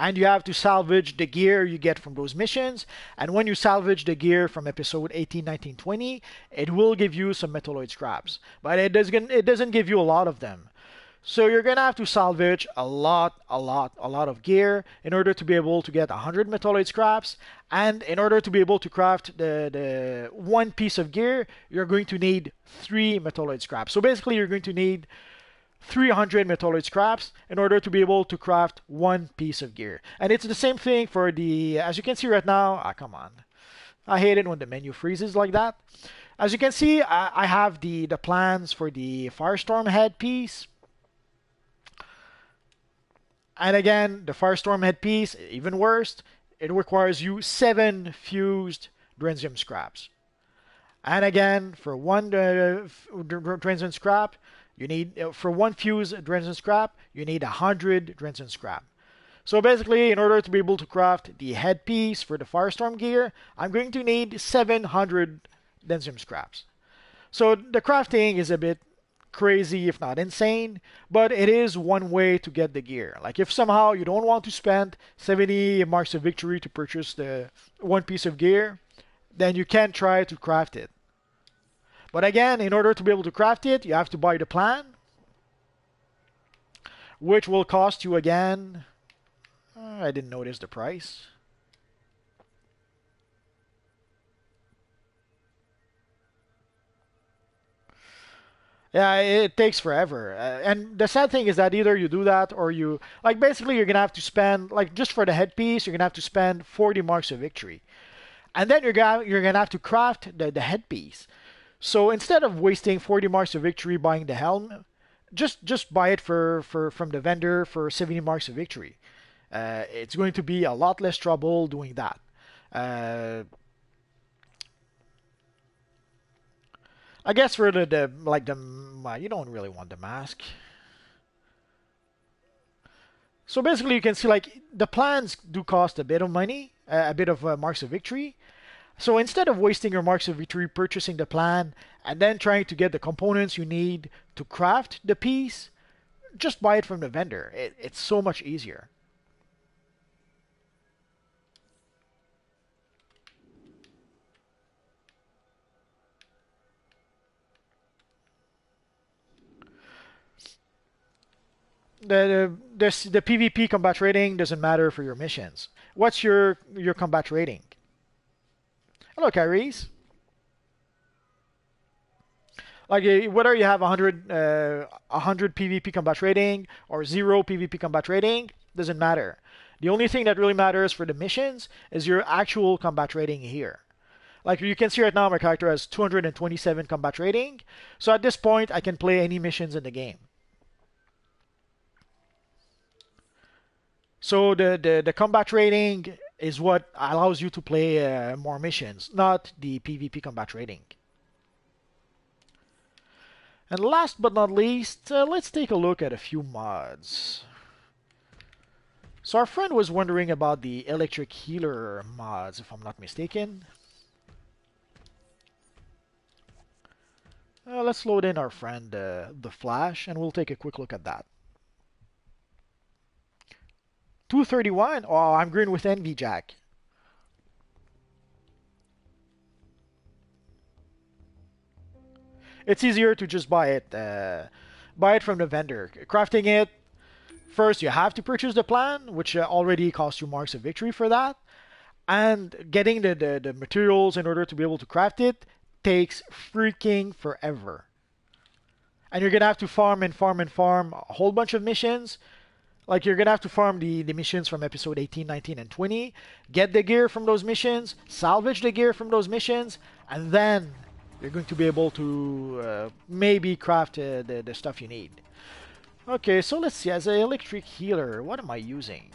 And you have to salvage the gear you get from those missions. And when you salvage the gear from episode 18, 19, 20, it will give you some metalloid scraps. But it doesn't give you a lot of them. So you're going to have to salvage a lot of gear in order to be able to get 100 metalloid scraps. And in order to be able to craft the one piece of gear, you're going to need 3 metalloid scraps. So basically you're going to need 300 metalloid scraps in order to be able to craft one piece of gear. And it's the same thing for the, as you can see right now, come on. I hate it when the menu freezes like that. As you can see, I have the plans for the Firestorm headpiece. And again, the Firestorm headpiece, even worse, it requires you 7 fused Drensium scraps. And again, for 1 Drensium scrap, you need, for 1 fused Drensium scrap, you need 100 Drensium scrap. So basically, in order to be able to craft the headpiece for the Firestorm gear, I'm going to need 700 Drensium scraps. So the crafting is a bit crazy, if not insane, but it is one way to get the gear. Like if somehow you don't want to spend 70 marks of victory to purchase the one piece of gear, then you can try to craft it. But again, in order to be able to craft it, you have to buy the plan, which will cost you again, I didn't notice the price. Yeah, it takes forever. And the sad thing is that either you do that or you, like basically you're going to have to spend, like just for the headpiece, you're going to have to spend 40 marks of victory. And then you're going to have to craft the headpiece. So instead of wasting 40 marks of victory buying the helm, just buy it from the vendor for 70 marks of victory. It's going to be a lot less trouble doing that. Uh, I guess for the like the you don't really want the mask. So basically, you can see like the plans do cost a bit of money, a bit of marks of victory. So instead of wasting your marks of victory purchasing the plan and then trying to get the components you need to craft the piece, just buy it from the vendor. It's so much easier. The PvP combat rating doesn't matter for your missions. What's your combat rating? Hello, Kyrie's. Like whether you have 100 PvP combat rating or 0 PvP combat rating doesn't matter. The only thing that really matters for the missions is your actual combat rating here. Like you can see right now, my character has 227 combat rating. So at this point, I can play any missions in the game. So the combat rating is what allows you to play more missions, not the PvP combat rating. And last but not least, let's take a look at a few mods. So our friend was wondering about the electric healer mods, if I'm not mistaken. Let's load in our friend, the Flash, and we'll take a quick look at that. 231? Oh, I'm green with envy, Jack. It's easier to just buy it from the vendor. Crafting it, first you have to purchase the plan, which already costs you marks of victory for that. And getting the materials in order to be able to craft it takes freaking forever. And you're gonna have to farm and farm and farm a whole bunch of missions. Like you're gonna have to farm the missions from episode 18, 19, and 20, get the gear from those missions, salvage the gear from those missions, and then you're going to be able to maybe craft the stuff you need. Okay, so let's see. As an electric healer, what am I using?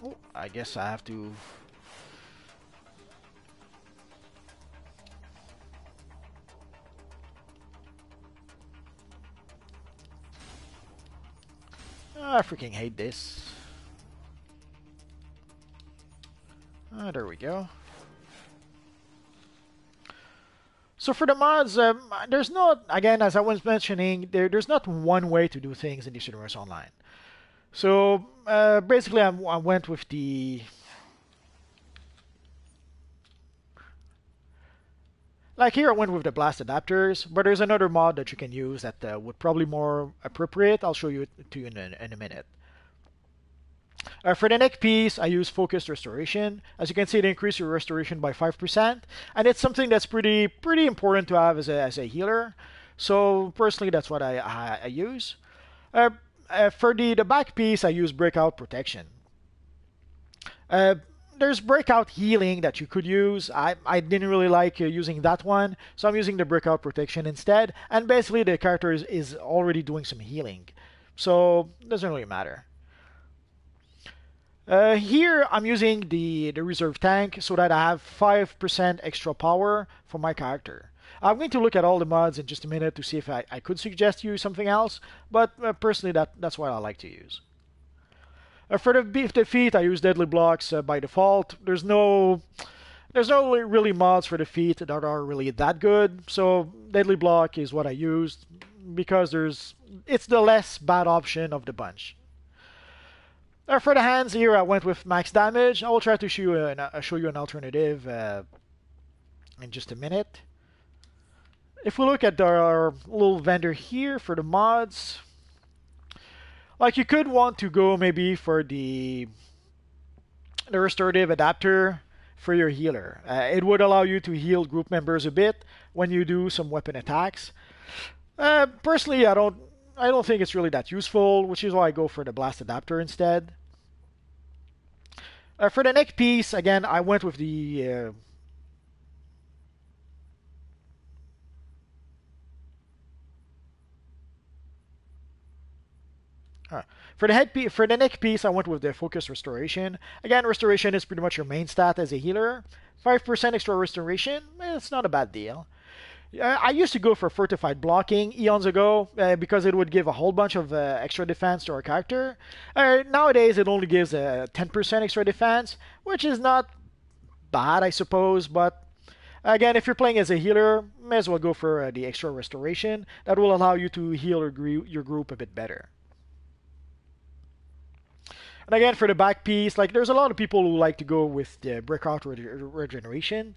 Oh, I guess I have to. I freaking hate this. There we go. So for the mods, there's not, again, as I was mentioning, there's not one way to do things in this universe online. So basically, I went with the. Like here, I went with the blast adapters, but there's another mod that you can use that would probably more appropriate. I'll show you it to you in a minute. For the neck piece, I use focused restoration. As you can see, it increases your restoration by 5%, and it's something that's pretty important to have as a healer. So personally, that's what I use. For the back piece, I use breakout protection. There's breakout healing that you could use. I didn't really like using that one, so I'm using the breakout protection instead. And basically, the character is already doing some healing, so it doesn't really matter. Here I'm using the reserve tank so that I have 5% extra power for my character. I'm going to look at all the mods in just a minute to see if I could suggest you something else, but personally that's what I like to use. For the feet, I use deadly blocks by default. There's no really mods for the feet that are really that good, so deadly block is what I used because it's the less bad option of the bunch. For the hands here, I went with max damage. I will try to show you an alternative in just a minute. If we look at our little vendor here for the mods, like you could want to go maybe for the restorative adapter for your healer. It would allow you to heal group members a bit when you do some weapon attacks. Personally, I don't think it's really that useful, which is why I go for the blast adapter instead. For the neck piece, again, I went with the Uh, for the neck piece, I went with the focus restoration. Again, restoration is pretty much your main stat as a healer. 5% extra restoration, it's not a bad deal. I used to go for fortified blocking eons ago because it would give a whole bunch of extra defense to our character. Nowadays, it only gives 10% extra defense, which is not bad, I suppose. But again, if you're playing as a healer, may as well go for the extra restoration. That will allow you to heal your group a bit better. And again, for the back piece, like there's a lot of people who like to go with the breakout regeneration.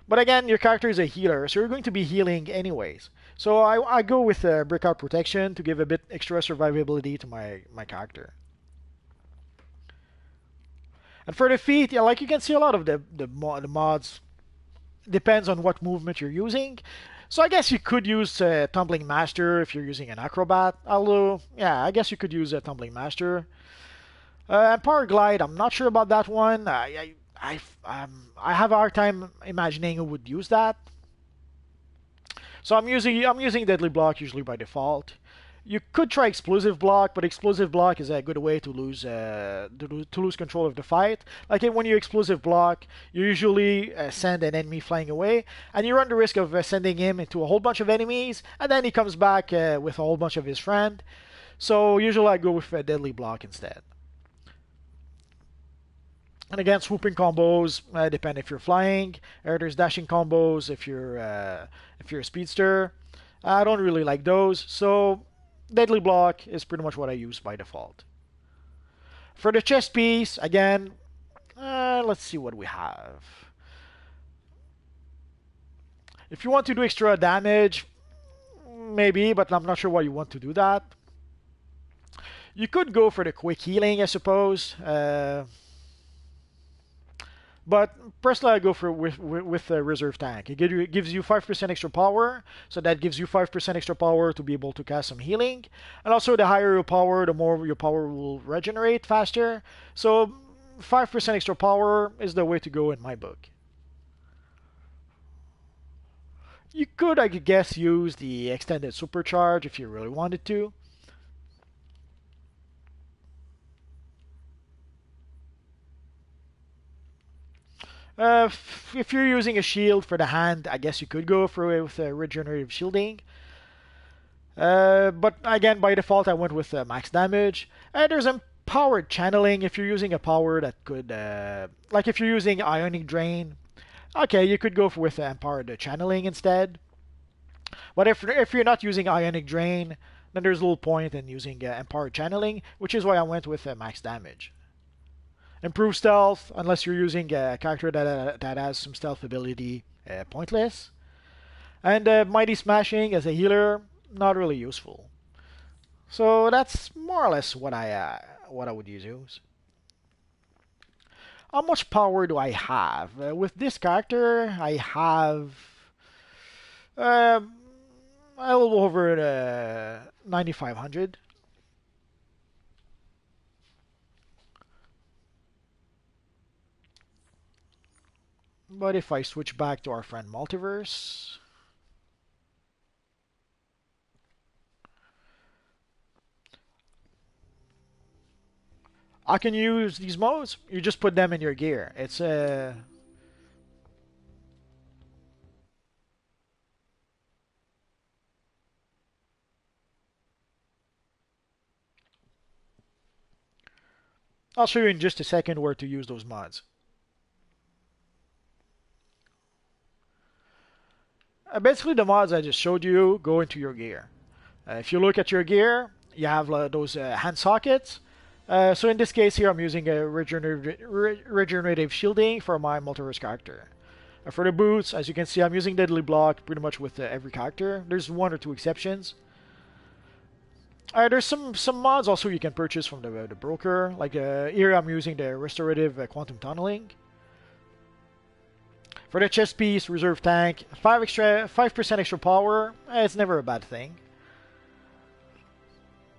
But again, your character is a healer, so you're going to be healing anyways. So I go with breakout protection to give a bit extra survivability to my character. And for the feet, yeah, like you can see a lot of the mods depends on what movement you're using. So I guess you could use Tumbling Master if you're using an Acrobat. Although, yeah, I guess you could use a Tumbling Master. And Power Glide, I'm not sure about that one. I have a hard time imagining who would use that. So I'm using Deadly Block usually by default. You could try Explosive Block, but Explosive Block is a good way to lose control of the fight. Like when you Explosive Block, you usually send an enemy flying away, and you run the risk of sending him into a whole bunch of enemies, and then he comes back with a whole bunch of his friend. So usually I go with Deadly Block instead. And again, swooping combos depend if you're flying. There's dashing combos if you're a speedster. I don't really like those, so Deadly Block is pretty much what I use by default. For the chest piece, again, let's see what we have. If you want to do extra damage, maybe, but I'm not sure why you want to do that. You could go for the quick healing, I suppose. But personally, I go for with a reserve tank. It gives you 5% extra power, so that gives you 5% extra power to be able to cast some healing. And also, the higher your power, the more your power will regenerate faster. So 5% extra power is the way to go in my book. You could, I guess, use the extended supercharge if you really wanted to. If you're using a shield for the hand, I guess you could go for with regenerative shielding. But again, by default, I went with max damage. And there's empowered channeling if you're using a power that could, like if you're using Ionic Drain. Okay, you could go with empowered channeling instead. But if you're not using Ionic Drain, then there's little point in using empowered channeling, which is why I went with max damage. Improve stealth, unless you're using a character that has some stealth ability, pointless. And Mighty Smashing as a healer, not really useful. So that's more or less what I would use. How much power do I have? With this character, I have a little over 9,500. But if I switch back to our friend Multiverse, I can use these modes. You just put them in your gear. It's I'll show you in just a second where to use those mods. Basically, the mods I just showed you go into your gear. If you look at your gear, you have those hand sockets. So in this case here, I'm using a regenerative shielding for my Multiverse character. For the boots, as you can see, I'm using Deadly Block pretty much with every character. There's one or two exceptions. There's some mods also you can purchase from the broker. Like here, I'm using the restorative quantum tunneling. For the chest piece, reserve tank, 5% extra power. It's never a bad thing.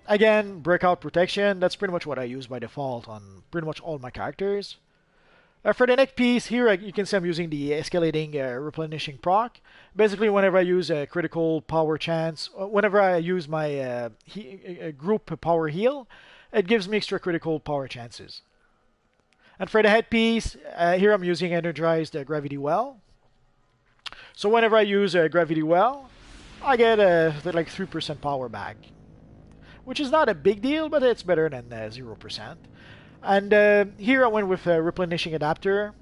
Again, breakout protection. That's pretty much what I use by default on pretty much all my characters. For the next piece here, you can see I'm using the escalating replenishing proc. Basically, whenever I use a critical power chance, whenever I use my group power heal, it gives me extra critical power chances. And for the headpiece, here I'm using energized gravity well. So whenever I use gravity well, I get like 3% power back, which is not a big deal, but it's better than 0%. And here I went with a replenishing adapter.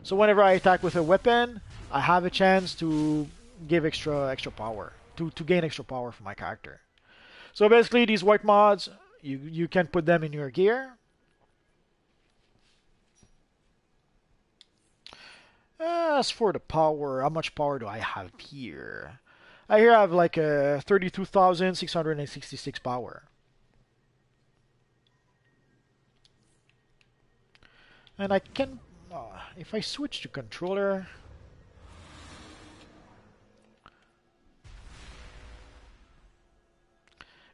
So whenever I attack with a weapon, I have a chance to give extra power, to gain extra power for my character. So basically, these white mods, you can put them in your gear. As for the power, how much power do I have here? Here I have like 32,666 power. And I can, if I switch to controller,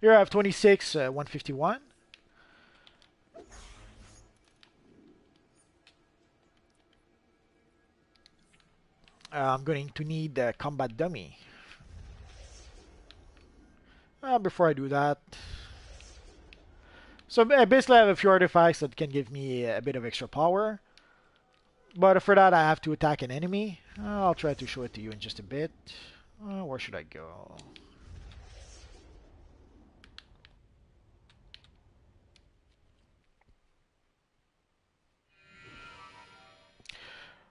here I have 151. I'm going to need a combat dummy. Before I do that, so basically I have a few artifacts that can give me a bit of extra power. But for that I have to attack an enemy. I'll try to show it to you in just a bit. Where should I go?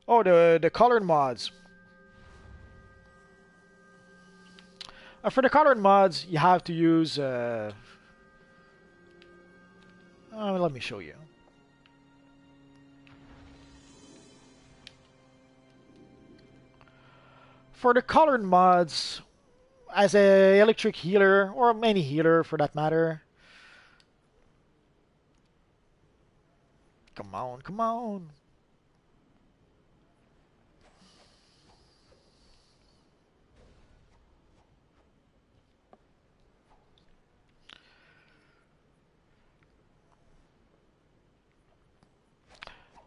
Oh, the colored mods. For the colored mods, you have to use... let me show you. For the colored mods, as a electric healer, or any healer for that matter... Come on, come on!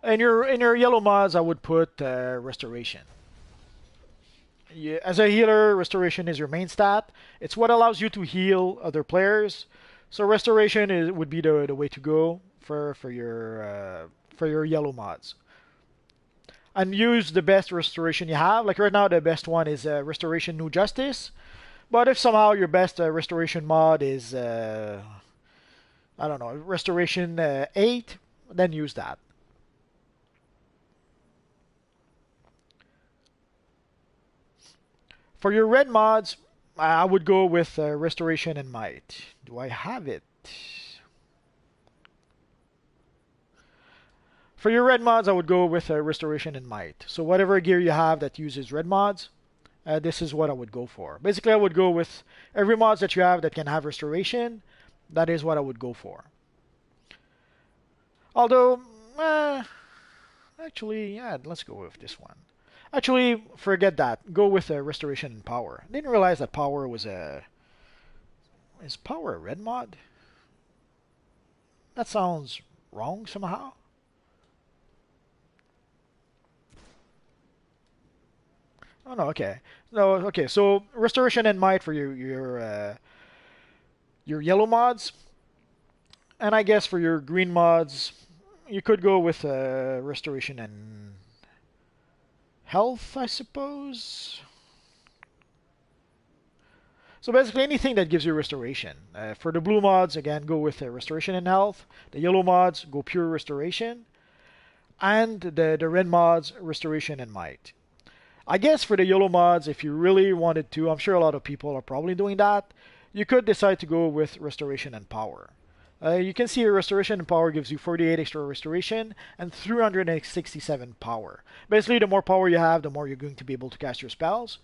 In your yellow mods, I would put restoration. As a healer, restoration is your main stat. It's what allows you to heal other players. So restoration would be the way to go for your yellow mods. And use the best restoration you have. Like right now, the best one is Restoration New Justice. But if somehow your best restoration mod is I don't know, Restoration 8, then use that. For your red mods, I would go with Restoration and Might. Do I have it? For your red mods, I would go with Restoration and Might. So whatever gear you have that uses red mods, this is what I would go for. Basically, I would go with every mods that you have that can have Restoration. That is what I would go for. Although, actually, yeah, let's go with this one. Actually, forget that. Go with Restoration and Power. I didn't realize that Power was a... Is Power a red mod? That sounds wrong somehow. Oh no, okay. No, okay. So Restoration and Might for your yellow mods, and I guess for your green mods, you could go with Restoration and Health, I suppose. So basically anything that gives you restoration. For the blue mods, again, go with Restoration and Health. The yellow mods, go pure Restoration. And the red mods, Restoration and Might. I guess for the yellow mods, if you really wanted to, I'm sure a lot of people are probably doing that, you could decide to go with Restoration and Power. You can see Restoration and Power gives you 48 extra Restoration and 367 power. Basically, the more power you have, the more you're going to be able to cast your spells.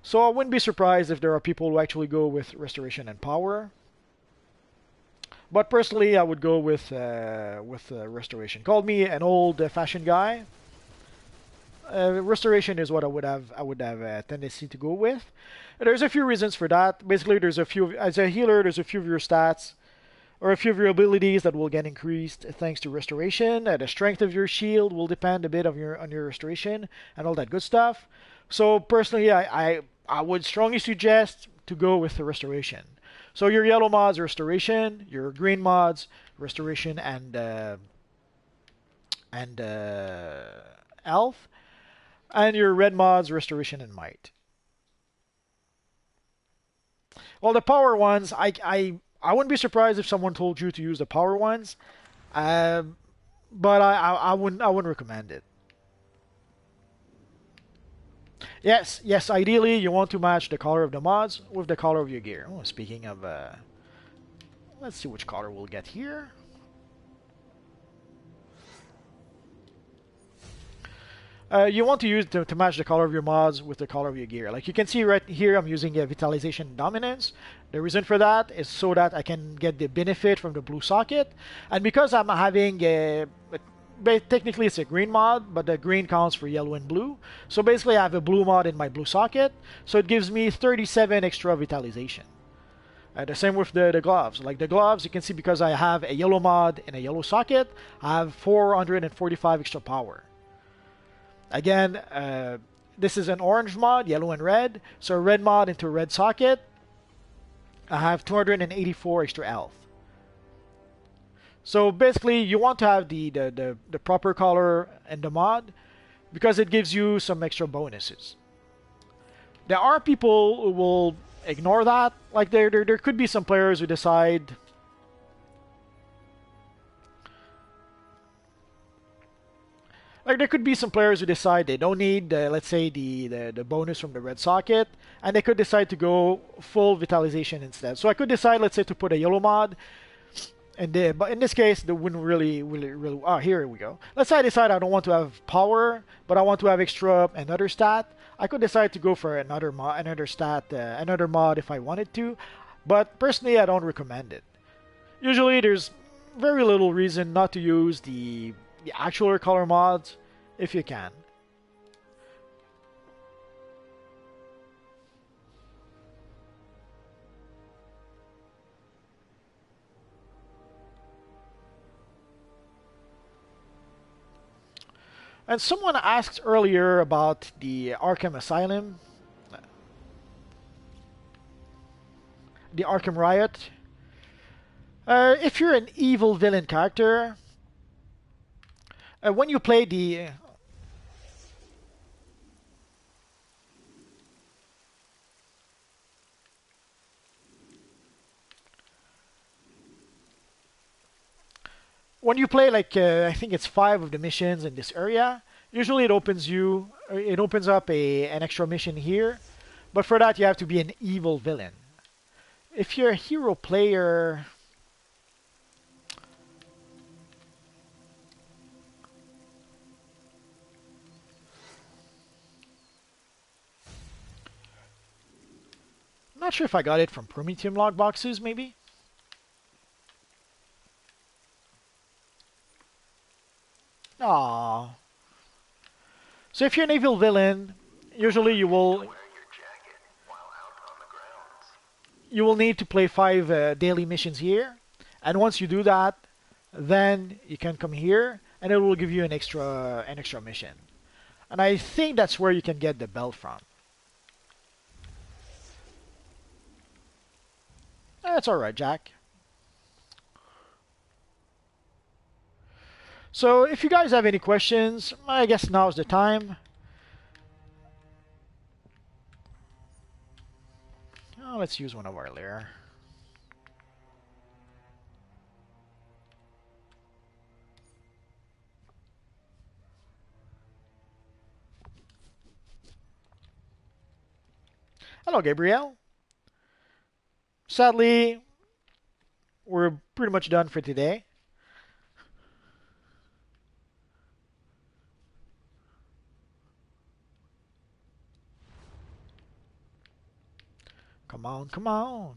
So I wouldn't be surprised if there are people who actually go with Restoration and Power. But personally, I would go with Restoration. Call me an old-fashioned guy. Restoration is what I would have a tendency to go with. There's a few reasons for that. Basically, there's a few as a healer. There's a few of your stats or a few of your abilities that will get increased thanks to restoration. The strength of your shield will depend a bit on your restoration and all that good stuff. So personally, I would strongly suggest to go with the restoration. So your yellow mods restoration, your green mods restoration and health, and your red mods restoration and might. Well, the power ones, I wouldn't be surprised if someone told you to use the power ones, um, but I wouldn't recommend it. Yes, yes. Ideally, you want to match the color of the mods with the color of your gear. Oh, speaking of, let's see which color we'll get here. You want to use to match the color of your mods with the color of your gear. Like you can see right here, I'm using a Vitalization Dominance. The reason for that is so that I can get the benefit from the blue socket. And because I'm having technically it's a green mod, but the green counts for yellow and blue. So basically I have a blue mod in my blue socket. So it gives me 37 extra Vitalization. The same with the gloves. Like the gloves, you can see because I have a yellow mod in a yellow socket, I have 445 extra power. Again, this is an orange mod, yellow and red. So a red mod into a red socket, I have 284 extra health. So basically, you want to have the proper color in the mod because it gives you some extra bonuses. There are people who will ignore that. Like there could be some players who decide like there could be some players who decide they don't need, let's say, the bonus from the red socket, and they could decide to go full vitalization instead. So I could decide, let's say, to put a yellow mod, but in this case, they wouldn't really. Ah, here we go. Let's say I decide I don't want to have power, but I want to have extra another stat. I could decide to go for another another mod if I wanted to, but personally, I don't recommend it. Usually, there's very little reason not to use the actual color mods if you can. And someone asked earlier about the Arkham Asylum, the Arkham Riot. If you're an evil villain character, when you play the like I think it's 5 of the missions in this area, usually it opens up an extra mission here, but for that you have to be an evil villain. If you're a hero player, I'm not sure if I got it from Prometheum log boxes, maybe. Aww. So if you're an evil villain, usually you will need to play 5 daily missions here, and once you do that, then you can come here, and it will give you an extra mission. And I think that's where you can get the belt from. That's alright, Jack. So if you guys have any questions, I guess now's the time. Oh, let's use one of our lair. Hello, Gabriel. Sadly, we're pretty much done for today. Come on, come on.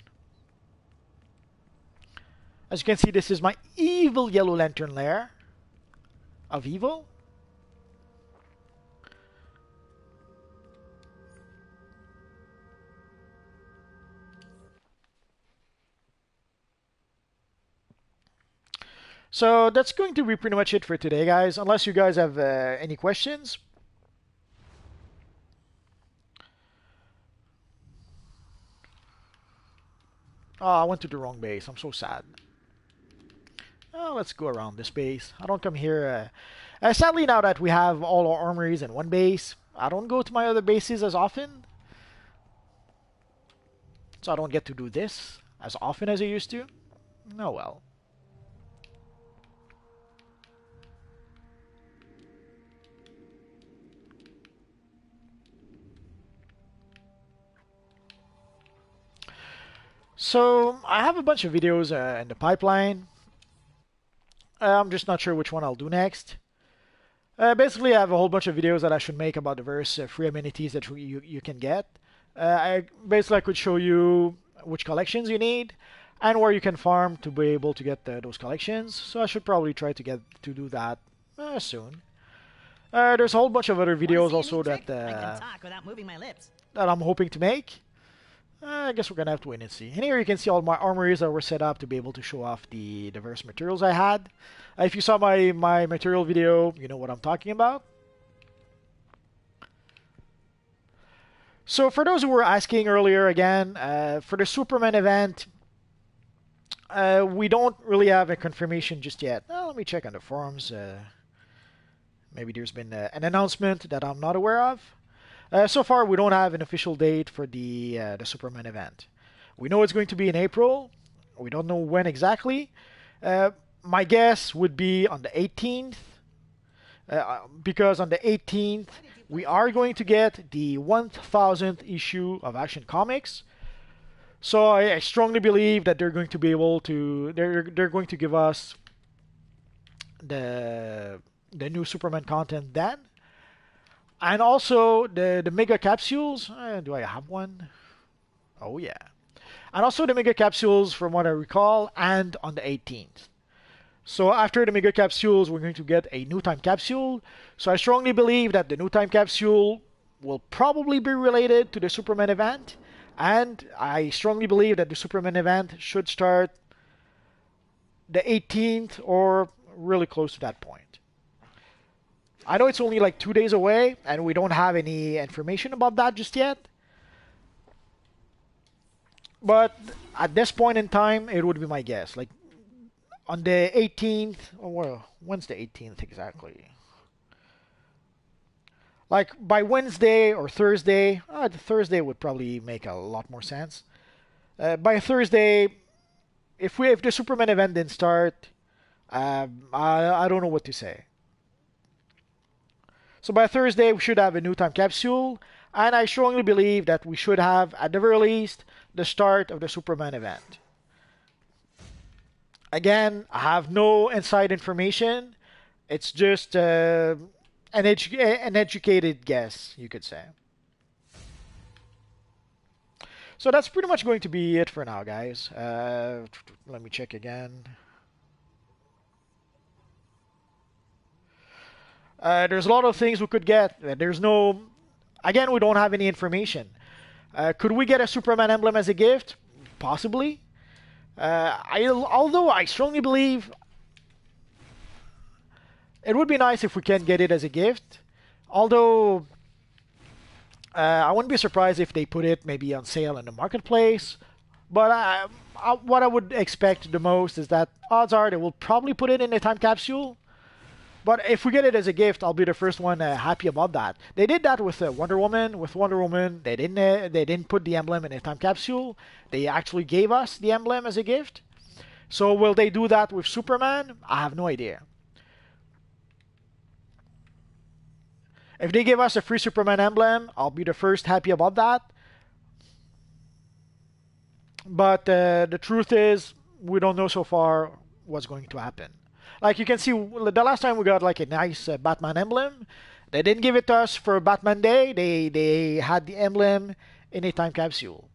As you can see, this is my evil Yellow Lantern lair of evil. So that's going to be pretty much it for today, guys. Unless you guys have any questions. Oh, I went to the wrong base. I'm so sad. Oh, let's go around this base. I don't come here. Sadly, now that we have all our armories in one base, I don't go to my other bases as often. So I don't get to do this as often as I used to. Oh well. So I have a bunch of videos in the pipeline. I'm just not sure which one I'll do next. Basically, I have a whole bunch of videos that I should make about the various free amenities that you can get. I could show you which collections you need and where you can farm to be able to get those collections. So I should probably try to do that soon. There's a whole bunch of other videos also that that I'm hoping to make. I guess we're gonna have to wait and see. And here you can see all my armories that were set up to be able to show off the diverse materials I had. If you saw my material video, you know what I'm talking about. So for those who were asking earlier again, for the Superman event, we don't really have a confirmation just yet. Let me check on the forums. Maybe there's been an announcement that I'm not aware of. So far, we don't have an official date for the Superman event. We know it's going to be in April. We don't know when exactly. My guess would be on the 18th, because on the 18th we are going to get the 1000th issue of Action Comics. So I strongly believe that they're going to be able to they're going to give us the new Superman content then. And also the mega capsules. Do I have one? Oh yeah. And also the mega capsules from what I recall, and on the 18th. So after the mega capsules, we're going to get a new time capsule. So I strongly believe that the new time capsule will probably be related to the Superman event. And I strongly believe that the Superman event should start the 18th or really close to that point. I know it's only like 2 days away, and we don't have any information about that just yet. But at this point in time, it would be my guess. Like on the 18th, or when's the 18th exactly? Like by Wednesday or Thursday, the Thursday would probably make a lot more sense. By Thursday, if the Superman event didn't start, I don't know what to say. So by Thursday, we should have a new time capsule, and I strongly believe that we should have, at the very least, the start of the Superman event. Again, I have no inside information. It's just an educated guess, you could say. So that's pretty much going to be it for now, guys. Let me check again. There's a lot of things we could get. Again, we don't have any information. Could we get a Superman emblem as a gift? Possibly. Although I strongly believe it would be nice if we can get it as a gift. Although I wouldn't be surprised if they put it maybe on sale in the marketplace. But what I would expect the most is that odds are they will probably put it in a time capsule. But if we get it as a gift, I'll be the first one happy about that. They did that with Wonder Woman. With Wonder Woman, they didn't put the emblem in a time capsule. They actually gave us the emblem as a gift. So will they do that with Superman? I have no idea. If they give us a free Superman emblem, I'll be the first happy about that. But the truth is, we don't know so far what's going to happen. Like you can see, the last time we got like a nice Batman emblem, they didn't give it to us for Batman Day. They had the emblem in a time capsule.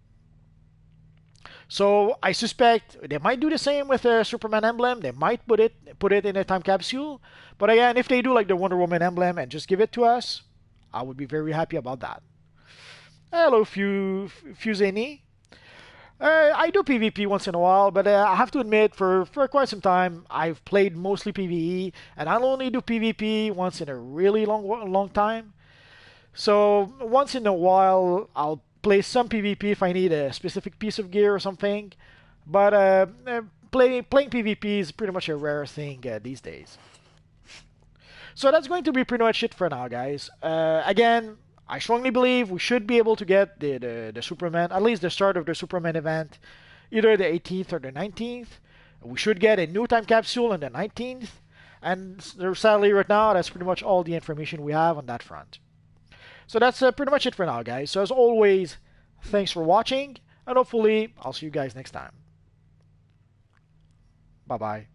So I suspect they might do the same with a Superman emblem. They might put it in a time capsule. But again, if they do like the Wonder Woman emblem and just give it to us, I would be very happy about that. Hello, Fuseni. I do PvP once in a while, but I have to admit, for quite some time, I've played mostly PvE, and I'll only do PvP once in a really long time. So once in a while, I'll play some PvP if I need a specific piece of gear or something. But playing PvP is pretty much a rare thing these days. So that's going to be pretty much it for now, guys. Again, I strongly believe we should be able to get the Superman, at least the start of the Superman event, either the 18th or the 19th. We should get a new time capsule on the 19th. And sadly, right now, that's pretty much all the information we have on that front. So that's pretty much it for now, guys. So as always, thanks for watching, and hopefully I'll see you guys next time. Bye-bye.